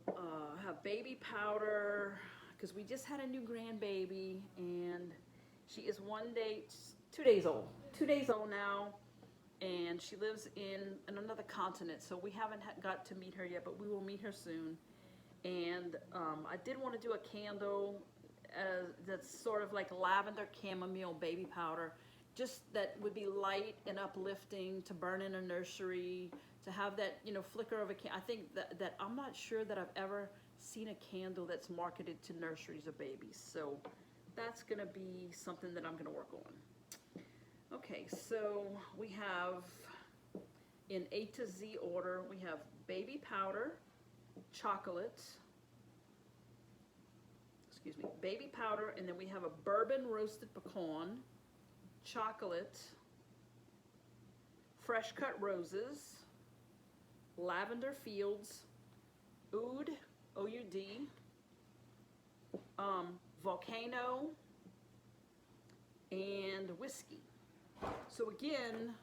I have baby powder because we just had a new grandbaby and she is 2 days old. 2 days old now, and she lives in another continent. So we haven't got to meet her yet, but we will meet her soon. And I did want to do a candle that's sort of like lavender chamomile baby powder, just that would be light and uplifting to burn in a nursery, to have that, you know, flicker of a candle. I think that I'm not sure that I've ever seen a candle that's marketed to nurseries or babies. So that's going to be something that I'm going to work on. Okay, so we have, in A to Z order, we have baby powder, chocolate, baby powder, and then we have a bourbon roasted pecan, chocolate, fresh cut roses, lavender fields, oud, O-U-D, volcano, and whiskey. So again,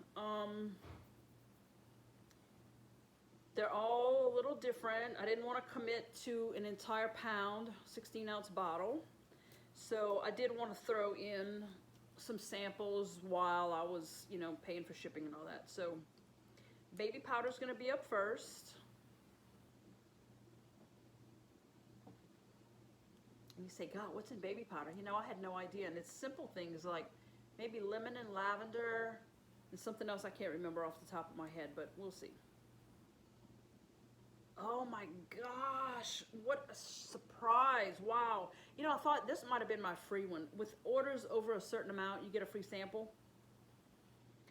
they're all a little different. I didn't want to commit to an entire pound, 16-ounce bottle. So I did want to throw in some samples while I was, you know, paying for shipping and all that. So baby powder is going to be up first. And you say, God, what's in baby powder? You know, I had no idea. And it's simple things like maybe lemon and lavender and something else I can't remember off the top of my head, but we'll see. Oh my gosh, what a surprise. Wow. You know, I thought this might have been my free one. With orders over a certain amount, you get a free sample.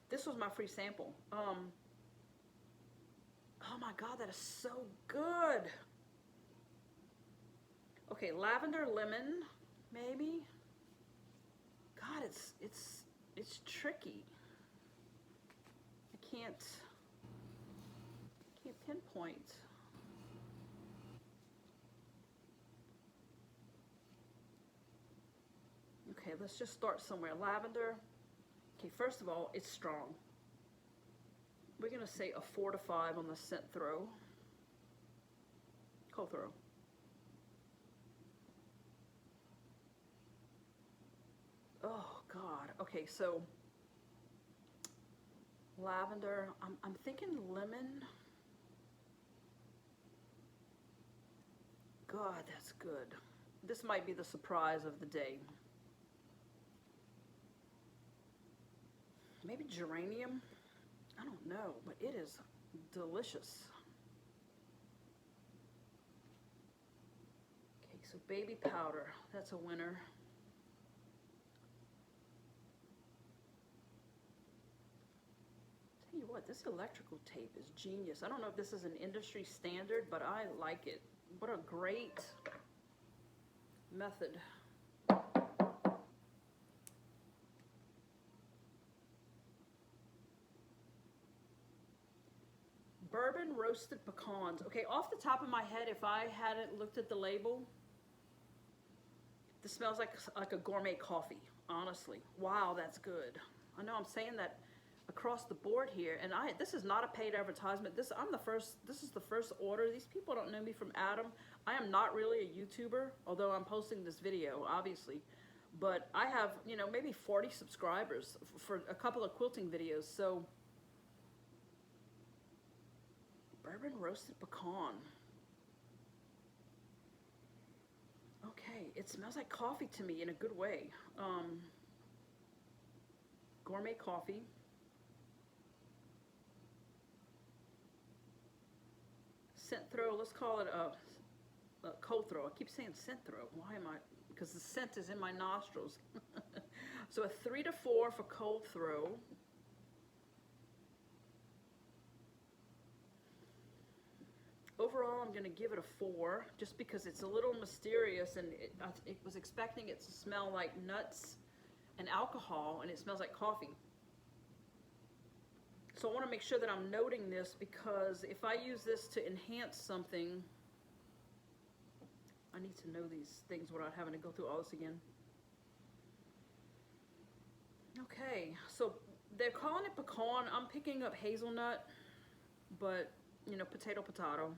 This was my free sample. Oh my God, that is so good. Okay, lavender lemon, maybe. God, it's tricky. I can't pinpoint. Okay, let's just start somewhere. Lavender. Okay, first of all, it's strong. We're gonna say a 4 to 5 on the scent throw. Cold throw. Oh God. Okay, so lavender. I'm thinking lemon. God, that's good. This might be the surprise of the day. Maybe geranium? I don't know, but it is delicious. Okay, so baby powder, that's a winner. Tell you what, this electrical tape is genius. I don't know if this is an industry standard, but I like it. What a great method. Bourbon roasted pecans. Okay, off the top of my head, if I hadn't looked at the label, this smells like a gourmet coffee, honestly. Wow, that's good. I know I'm saying that across the board here, and this is not a paid advertisement. This is the first order. These people don't know me from Adam. I am not really a YouTuber, although I'm posting this video, obviously. But I have, you know, maybe 40 subscribers for a couple of quilting videos, so bourbon roasted pecan. Okay, it smells like coffee to me in a good way. Gourmet coffee. scent throw. Let's call it a cold throw. I keep saying scent throw. Why am I? Because the scent is in my nostrils. So a 3 to 4 for cold throw. Overall, I'm going to give it a 4, just because it's a little mysterious, and it was expecting it to smell like nuts and alcohol, and it smells like coffee. So I want to make sure that I'm noting this, because if I use this to enhance something, I need to know these things without having to go through all this again. Okay, so they're calling it pecan. I'm picking up hazelnut, but, you know, potato, potato.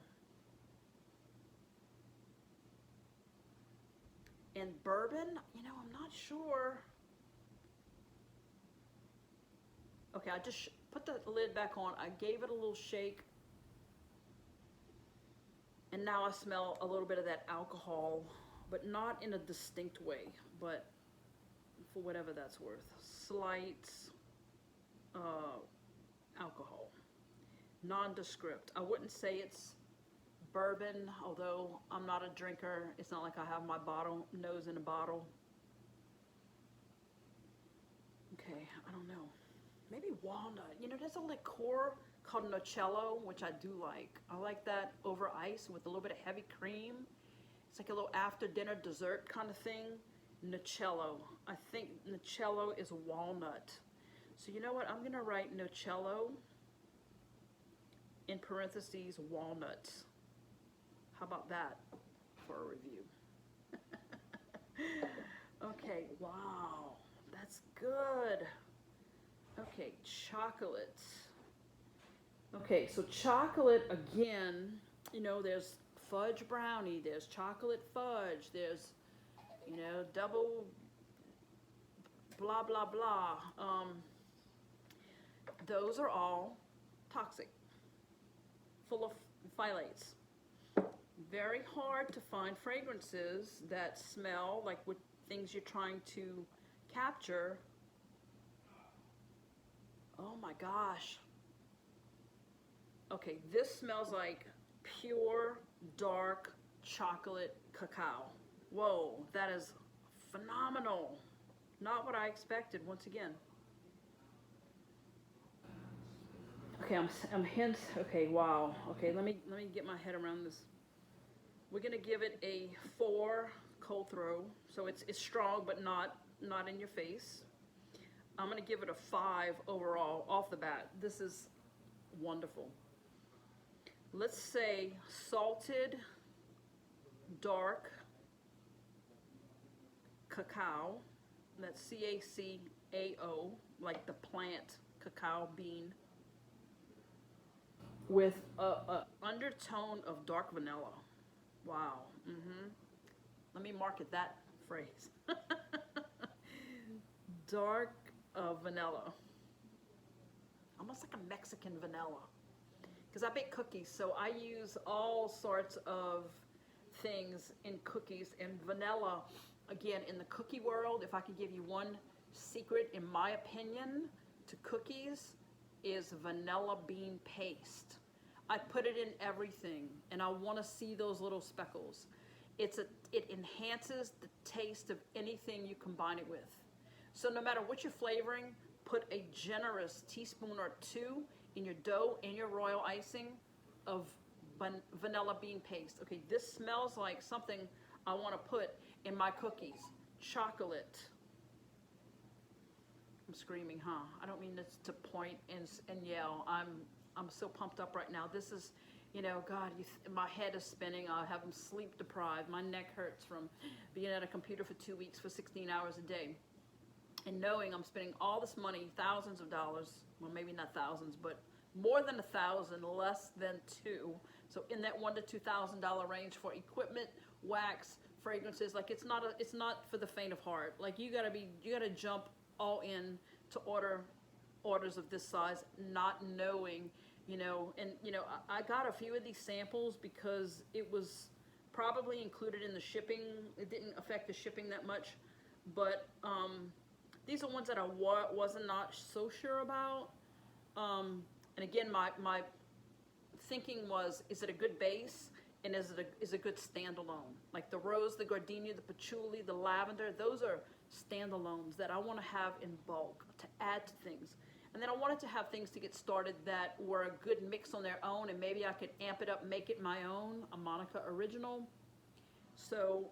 And bourbon, you know, I'm not sure. Okay, I just put the lid back on. I gave it a little shake. And now I smell a little bit of that alcohol, but not in a distinct way, but for whatever that's worth. Slight alcohol. Nondescript. I wouldn't say it's bourbon, although I'm not a drinker. It's not like I have my nose in a bottle. Okay, I don't know. Maybe walnut. You know, there's a liqueur called Nocello, which I do like. I like that over ice with a little bit of heavy cream. It's like a little after dinner dessert kind of thing. Nocello. I think Nocello is walnut. So you know what? I'm gonna write Nocello in parentheses walnut. How about that for a review? Okay, wow, that's good. Okay, chocolate. Okay, so chocolate, again, you know, there's fudge brownie, there's chocolate fudge, there's, you know, double blah, blah, blah. Those are all toxic, full of phthalates. Very hard to find fragrances that smell like what things you're trying to capture. Oh my gosh. Okay, this smells like pure, dark chocolate cacao. Whoa, that is phenomenal. Not what I expected, once again. Okay, okay, wow. Okay, let me get my head around this. We're gonna give it a 4 cold throw. So it's strong, but not in your face. I'm gonna give it a 5 overall off the bat. This is wonderful. Let's say salted, dark cacao. That's C-A-C-A-O, like the plant cacao bean, with a undertone of dark vanilla. Wow. Let me market that phrase. Dark vanilla. Almost like a Mexican vanilla. Because I bake cookies, so I use all sorts of things in cookies. And vanilla, again, in the cookie world, if I could give you one secret, in my opinion, to cookies, is vanilla bean paste. I put it in everything, and I want to see those little speckles. It enhances the taste of anything you combine it with. So no matter what you're flavoring, put a generous teaspoon or 2 in your dough and your royal icing of vanilla bean paste. Okay, this smells like something I want to put in my cookies. Chocolate. I'm screaming, huh? I don't mean this to point and yell. I'm so pumped up right now. This is, you know, God, my head is spinning. I have them sleep deprived. My neck hurts from being at a computer for 2 weeks for 16 hours a day. And knowing I'm spending all this money, thousands of dollars, well, maybe not thousands, but more than 1,000, less than 2. So in that $1,000 to $2,000 range for equipment, wax, fragrances. Like it's not for the faint of heart. Like you gotta jump all in to orders of this size, not knowing, you know. And you know, I got a few of these samples because it was probably included in the shipping. It didn't affect the shipping that much, but these are ones that I wasn't not so sure about. And again, my thinking was, is it a good base? And is it a good standalone? Like the rose, the gardenia, the patchouli, the lavender, those are standalones that I want to have in bulk to add to things. And then I wanted to have things to get started that were a good mix on their own, and maybe I could amp it up, make it my own, a Monica original. So,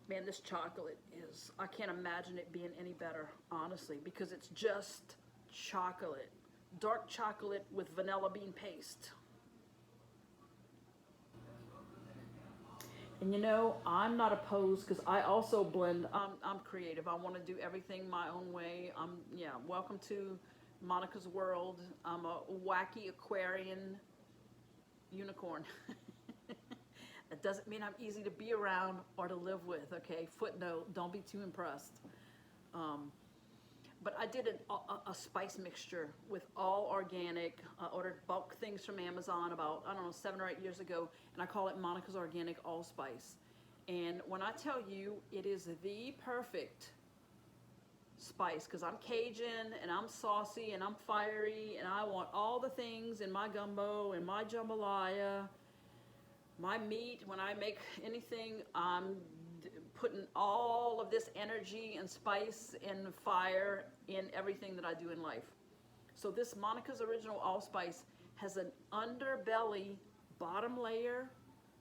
man, this chocolate is, I can't imagine it being any better, honestly, because it's just chocolate. Dark chocolate with vanilla bean paste. And you know, I'm not opposed, because I also blend, I'm creative. I want to do everything my own way. Yeah, welcome to Monica's world. I'm a wacky Aquarian unicorn. That doesn't mean I'm easy to be around or to live with, okay? Footnote, don't be too impressed. But I did a spice mixture with all organic. I ordered bulk things from Amazon about, I don't know, 7 or 8 years ago, and I call it Monica's Organic Allspice. And when I tell you, it is the perfect spice, because I'm Cajun, and I'm saucy, and I'm fiery, and I want all the things in my gumbo, and my jambalaya, my meat. When I make anything, I'm putting all of this energy and spice and fire in everything that I do in life. So this Monica's Original Allspice has an underbelly bottom layer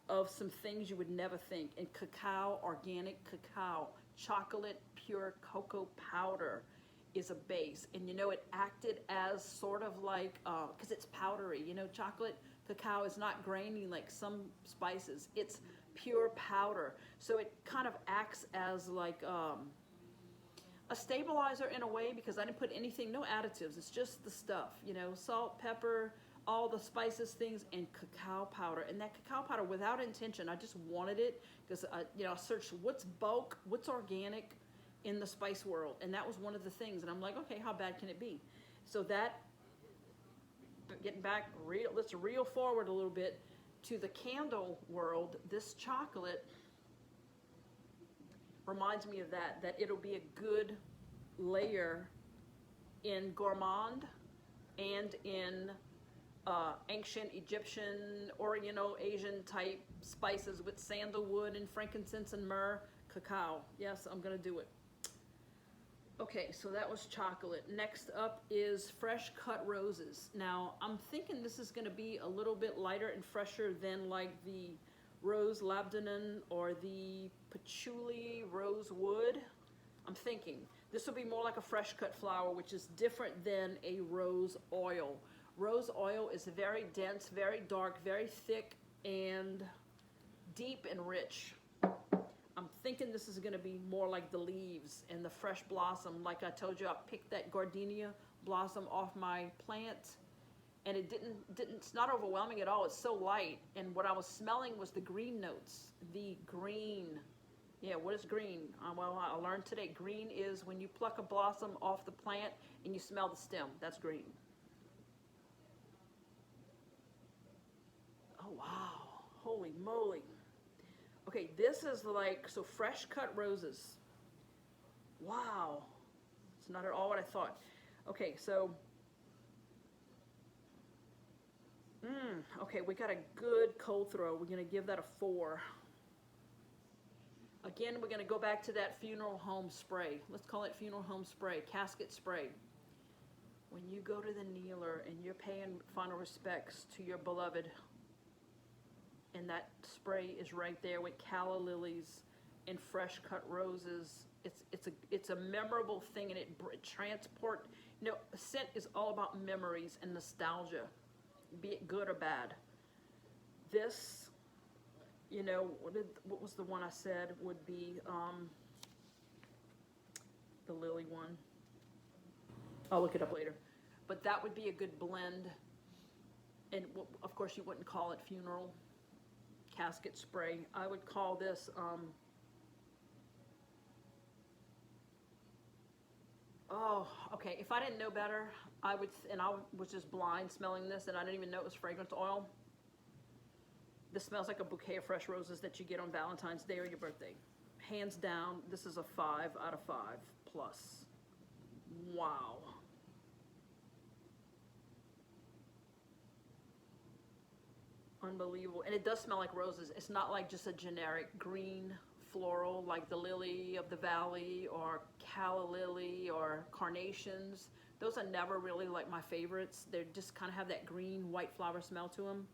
of some things you would never think. And cacao, organic cacao, chocolate pure cocoa powder is a base. And you know, it acted as sort of like, because it's powdery, you know, chocolate cacao is not grainy like some spices. It's pure powder. So it kind of acts as like a stabilizer in a way, because I didn't put anything, no additives. It's just the stuff, you know, salt, pepper, all the spices, things, and cacao powder. And that cacao powder, without intention, I just wanted it because you know, I searched what's bulk, what's organic in the spice world, and that was one of the things. And I'm like, okay, how bad can it be? So that, getting back, let's reel forward a little bit to the candle world. This chocolate reminds me of that it'll be a good layer in gourmand and in ancient Egyptian, Oriental, Asian type spices with sandalwood and frankincense and myrrh, cacao. Yes, I'm gonna do it. Okay, so that was chocolate. Next up is fresh cut roses. Now, I'm thinking this is gonna be a little bit lighter and fresher than like the rose Labdanum or the patchouli rosewood. I'm thinking this will be more like a fresh cut flower, which is different than a rose oil. Rose oil is very dense, very dark, very thick, and deep and rich. I'm thinking this is going to be more like the leaves and the fresh blossom. Like I told you, I picked that gardenia blossom off my plant, and it's not overwhelming at all. It's so light, and what I was smelling was the green notes. The green. Yeah, what is green? Well, I learned today, green is when you pluck a blossom off the plant and you smell the stem. That's green. Oh, wow. Holy moly. Okay, this is like, so fresh cut roses. Wow. It's not at all what I thought. Okay, so, okay, we got a good cold throw. We're going to give that a 4. Again, we're going to go back to that funeral home spray. Let's call it funeral home spray, casket spray. When you go to the kneeler and you're paying final respects to your beloved, and that spray is right there with calla lilies and fresh cut roses. It's a memorable thing, and it transport. You know, scent is all about memories and nostalgia, be it good or bad. This, you know, what was the one I said would be the lily one? I'll look it up later. But that would be a good blend, and of course you wouldn't call it funeral casket spray. I would call this oh, okay, if I didn't know better, I was just blind smelling this, and I didn't even know it was fragrance oil. This smells like a bouquet of fresh roses that you get on Valentine's Day or your birthday. Hands down, this is a 5 out of 5 plus. Wow. Unbelievable. And it does smell like roses. It's not like just a generic green floral like the lily of the valley or calla lily or carnations. Those are never really like my favorites. They just kind of have that green white flower smell to them.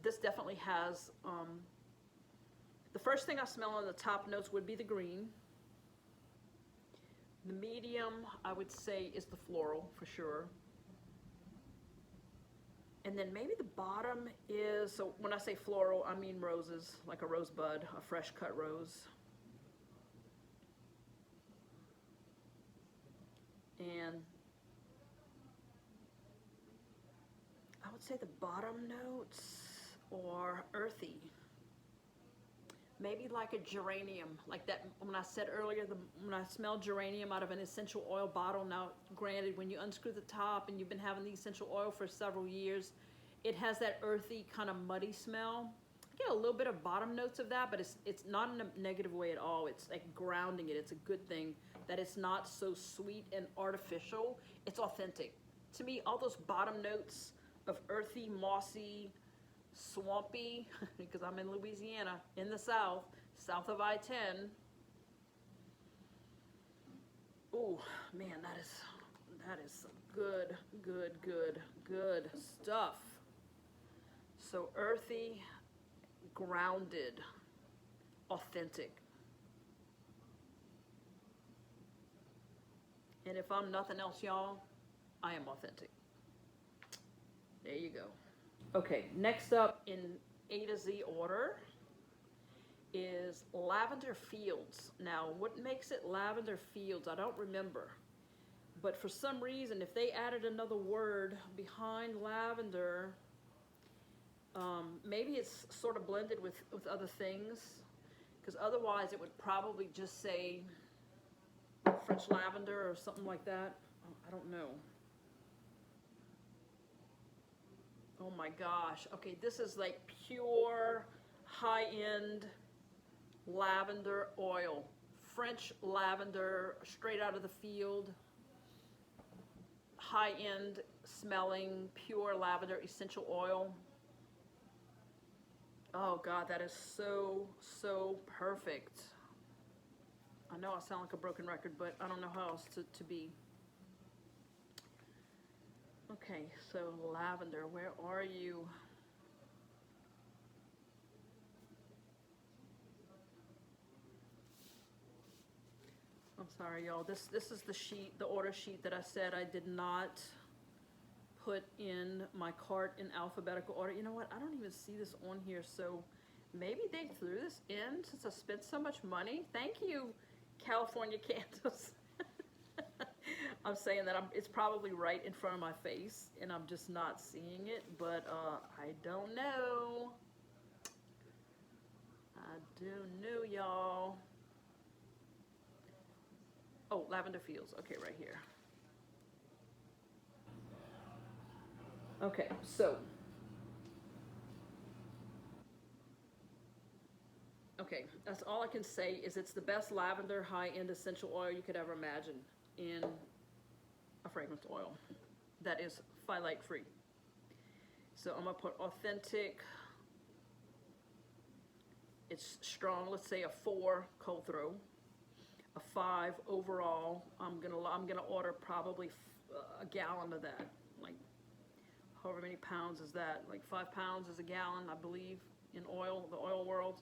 This definitely has, the first thing I smell on the top notes would be the green. The medium, I would say, is the floral for sure. And then maybe the bottom is, so when I say floral, I mean roses, like a rosebud, a fresh cut rose. And I would say the bottom notes are earthy. Maybe like a geranium, like that, when I said earlier, when I smelled geranium out of an essential oil bottle. Now, granted, when you unscrew the top and you've been having the essential oil for several years, it has that earthy kind of muddy smell. I get a little bit of bottom notes of that, but it's not in a negative way at all. It's like grounding it. It's a good thing that it's not so sweet and artificial. It's authentic. To me, all those bottom notes of earthy, mossy, swampy, because I'm in Louisiana, in the south of I-10. Oh man, that is some good stuff. So earthy, grounded, authentic. And if I'm nothing else, y'all, I am authentic. There you go. Okay, next up in A to Z order is Lavender Fields. Now, what makes it Lavender Fields, I don't remember. But for some reason, if they added another word behind lavender, maybe it's sort of blended with other things, because otherwise it would probably just say French lavender or something like that. I don't know. Oh my gosh. Okay, this is like pure high-end lavender oil. French lavender, straight out of the field. High-end smelling, pure lavender essential oil. Oh God, that is so perfect. I know I sound like a broken record, but I don't know how else to be. Okay, so lavender, where are you? I'm sorry, y'all. This is the sheet, the order sheet that I said I did not put in my cart in alphabetical order. You know what? I don't even see this on here, so maybe they threw this in since I spent so much money. Thank you, California Candles. I'm saying that it's probably right in front of my face, and I'm just not seeing it, but I don't know. I don't know, y'all. Oh, Lavender Fields. Okay, right here. Okay, so. Okay, that's all I can say is it's the best lavender high-end essential oil you could ever imagine in a fragrance oil that is phthalate free. So I'm gonna put authentic. It's strong. Let's say a 4 cold throw, a 5 overall. I'm gonna order probably a gallon of that. Like, however many pounds is that? Like 5 pounds is a gallon, I believe, in oil, the oil world.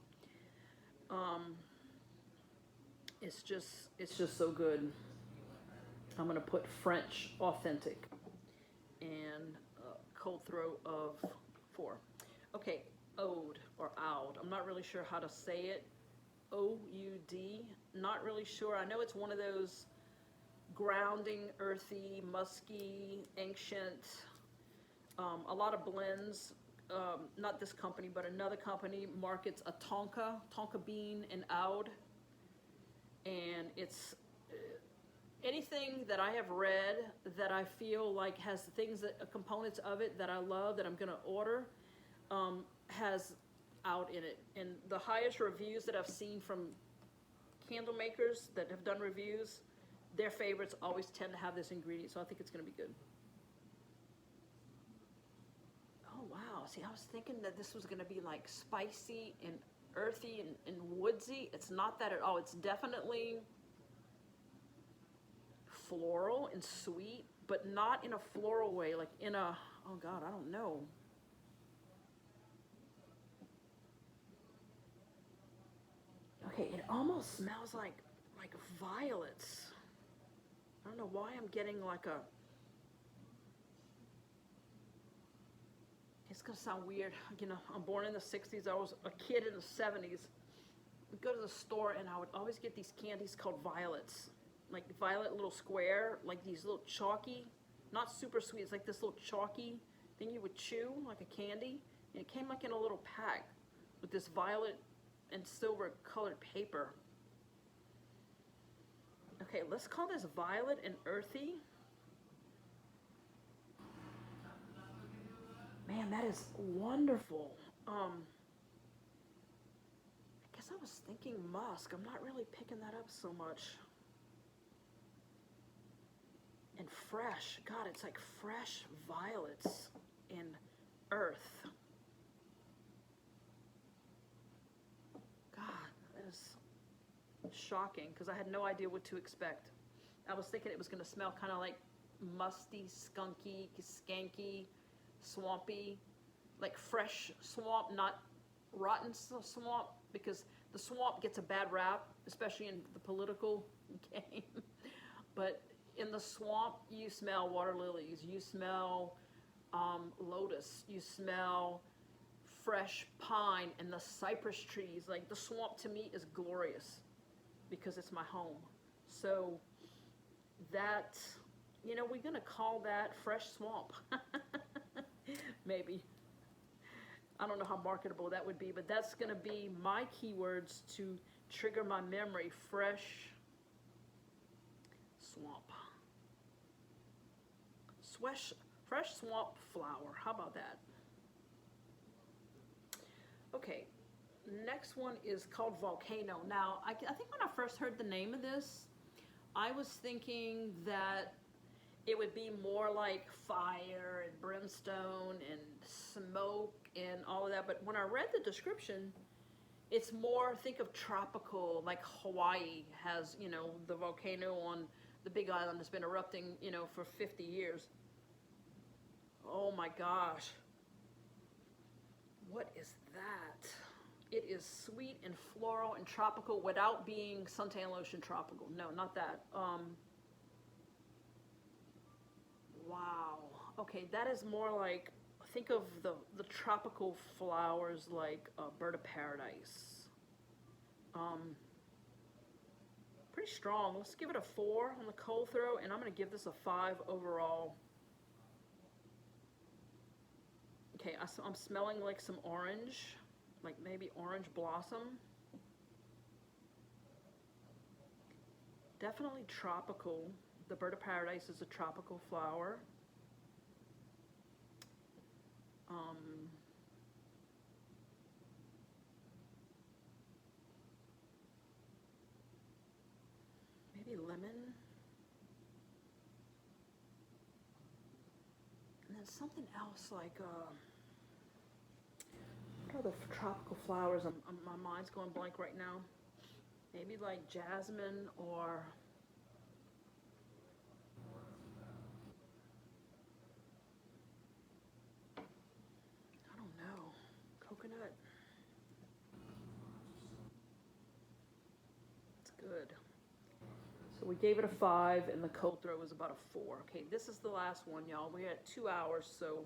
It's just so good. I'm gonna put French authentic and cold throw of 4. Okay, Oud or Oud. I'm not really sure how to say it. O-U-D. Not really sure. I know it's one of those grounding, earthy, musky, ancient. A lot of blends. Not this company, but another company markets a tonka bean and oud, and it's anything that I have read that I feel like has things components of it that I love that I'm gonna order has oud in it. And the highest reviews that I've seen from candle makers that have done reviews, their favorites always tend to have this ingredient, so I think it's gonna be good. Oh wow, See, I was thinking that this was going to be like spicy and earthy and woodsy. It's not that at all. It's definitely floral and sweet, but not in a floral way, like in a, oh God, I don't know. Okay, it almost smells like violets. I don't know why I'm getting like a, it's gonna sound weird. You know, I'm born in the 60s. I was a kid in the 70s. We'd go to the store and I would always get these candies called violets. Like violet little square, like these little chalky, not super sweet. It's like this little chalky thing you would chew, like a candy. And it came like in a little pack with this violet and silver colored paper. Okay, let's call this violet and earthy. Man, that is wonderful. I guess I was thinking musk. I'm not really picking that up so much. And fresh. God, it's like fresh violets in earth. God, that is shocking because I had no idea what to expect. I was thinking it was going to smell kind of like musty, skunky, skanky, swampy, like fresh swamp, not rotten swamp, because the swamp gets a bad rap, especially in the political game. But in the swamp, you smell water lilies, you smell lotus, you smell fresh pine and the cypress trees. Like the swamp to me is glorious because it's my home. So that, you know, we're gonna call that fresh swamp. Maybe. I don't know how marketable that would be, but that's gonna be my keywords to trigger my memory. Fresh swamp. Fresh swamp flower. How about that? Okay, next one is called Volcano. Now, I think when I first heard the name of this, I was thinking that it would be more like fire and brimstone and smoke and all of that. But when I read the description, it's more, think of tropical, like Hawaii has, you know, the volcano on the big island that's been erupting, you know, for 50 years. Oh my gosh. What is that? It is sweet and floral and tropical without being suntan lotion tropical. No, not that. Wow. Okay, that is more like, think of the tropical flowers like bird of paradise. Pretty strong. Let's give it a 4 on the cold throw, and I'm going to give this a 5 overall. Okay, I'm smelling like some orange, like maybe orange blossom. Definitely tropical. The bird of paradise is a tropical flower. Maybe lemon. And then something else like, what are the tropical flowers? My mind's going blank right now. Maybe like jasmine or... I don't know. Coconut. It's good. So we gave it a 5, and the cold throw was about a 4. Okay, this is the last one, y'all. We're at 2 hours, so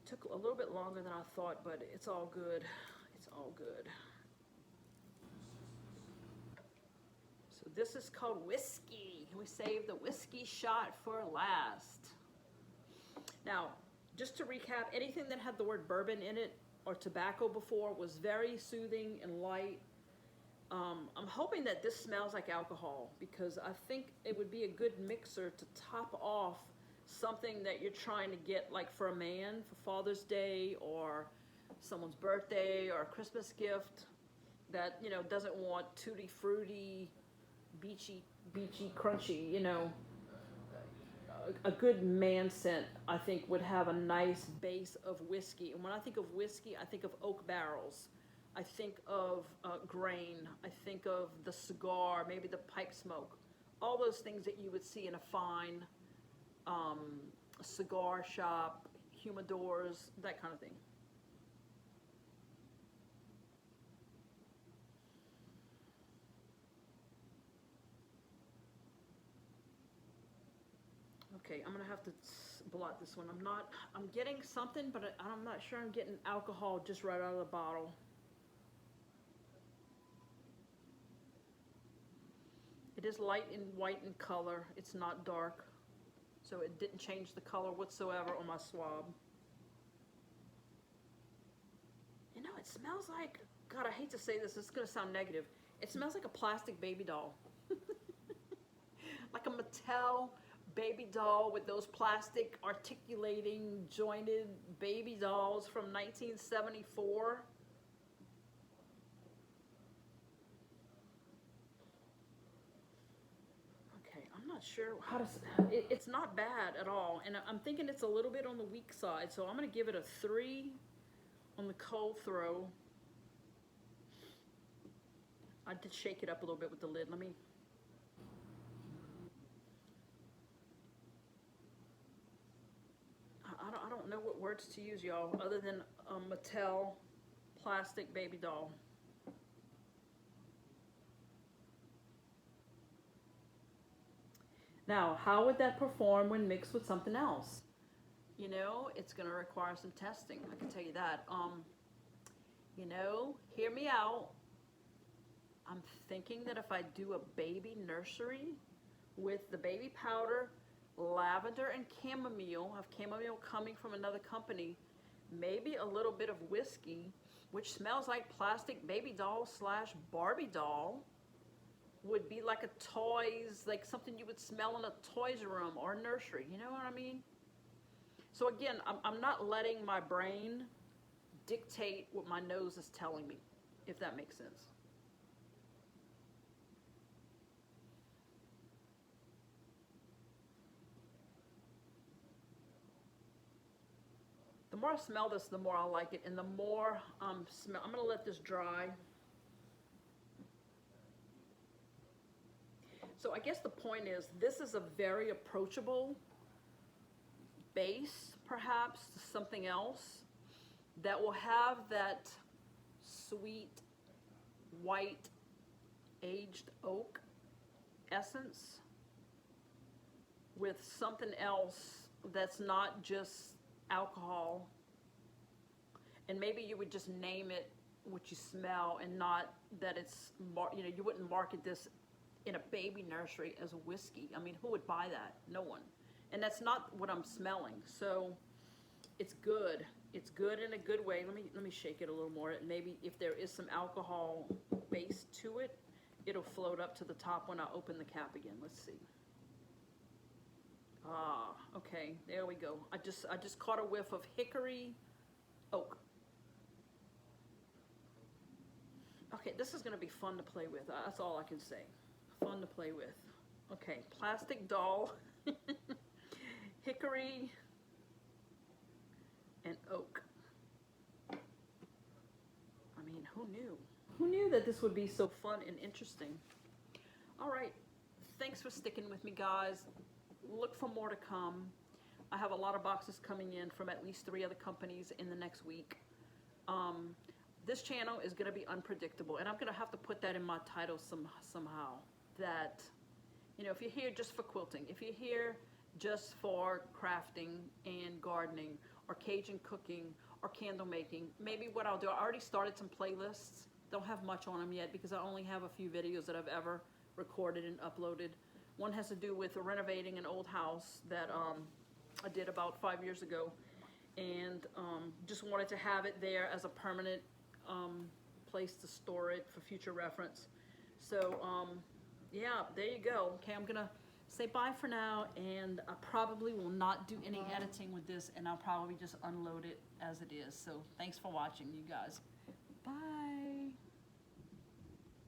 it took a little bit longer than I thought, but it's all good. It's all good. So this is called whiskey. We saved the whiskey shot for last. Now, just to recap, anything that had the word bourbon in it or tobacco before was very soothing and light. I'm hoping that this smells like alcohol because I think it would be a good mixer to top off something that you're trying to get, like for a man, for Father's Day or someone's birthday or a Christmas gift that, you know, doesn't want tutti frutti, beachy, crunchy, you know. a good man scent, I think, would have a nice base of whiskey. And when I think of whiskey, I think of oak barrels. I think of grain. I think of the cigar, maybe the pipe smoke. All those things that you would see in a fine cigar shop, humidors, that kind of thing. Okay, I'm gonna have to blot this one. I'm getting something, but I'm not sure I'm getting alcohol just right out of the bottle. It is light and white in color. It's not dark. So it didn't change the color whatsoever on my swab. You know, it smells like, God, I hate to say this, it's gonna sound negative. It smells like a plastic baby doll. Like a Mattel baby doll with those plastic articulating jointed baby dolls from 1974. Okay, I'm not sure how to, it's not bad at all, and I'm thinking it's a little bit on the weak side, so I'm gonna give it a 3 on the cold throw. I did shake it up a little bit with the lid. Let me, I don't know what words to use, y'all, other than a Mattel plastic baby doll. Now, how would that perform when mixed with something else? You know, it's going to require some testing, I can tell you that. You know, hear me out. I'm thinking that if I do a baby nursery with the baby powder, lavender, and chamomile, I have chamomile coming from another company, maybe a little bit of whiskey, which smells like plastic baby doll slash Barbie doll, would be like a toys, like something you would smell in a toys room or a nursery. You know what I mean? So again, I'm not letting my brain dictate what my nose is telling me, if that makes sense. The more I smell this, the more I like it, and the more I'm going to let this dry. So I guess the point is, this is a very approachable base, perhaps, to something else that will have that sweet, white, aged oak essence with something else that's not just alcohol. And maybe you would just name it what you smell, and not that it's, you know, you wouldn't market this in a baby nursery as a whiskey. I mean, who would buy that? No one. And that's not what I'm smelling. So it's good. It's good in a good way. Let me shake it a little more. Maybe if there is some alcohol base to it, it'll float up to the top when I open the cap again. Let's see. Ah, okay, there we go. I just caught a whiff of hickory oak. Okay, this is gonna be fun to play with. That's all I can say. Fun to play with. Okay, plastic doll, hickory, and oak. I mean, who knew? Who knew that this would be so fun and interesting? All right, thanks for sticking with me, guys. Look for more to come. I have a lot of boxes coming in from at least 3 other companies in the next week. This channel is going to be unpredictable, and I'm going to have to put that in my title somehow. That, you know, if you're here just for quilting, if you're here just for crafting and gardening or Cajun cooking or candle making, maybe what I'll do, I already started some playlists. Don't have much on them yet because I only have a few videos that I've ever recorded and uploaded. One has to do with renovating an old house that I did about 5 years ago, and just wanted to have it there as a permanent place to store it for future reference. So yeah, there you go. Okay, I'm gonna say bye for now, and I probably will not do any editing with this, and I'll probably just unload it as it is. So thanks for watching, you guys. Bye.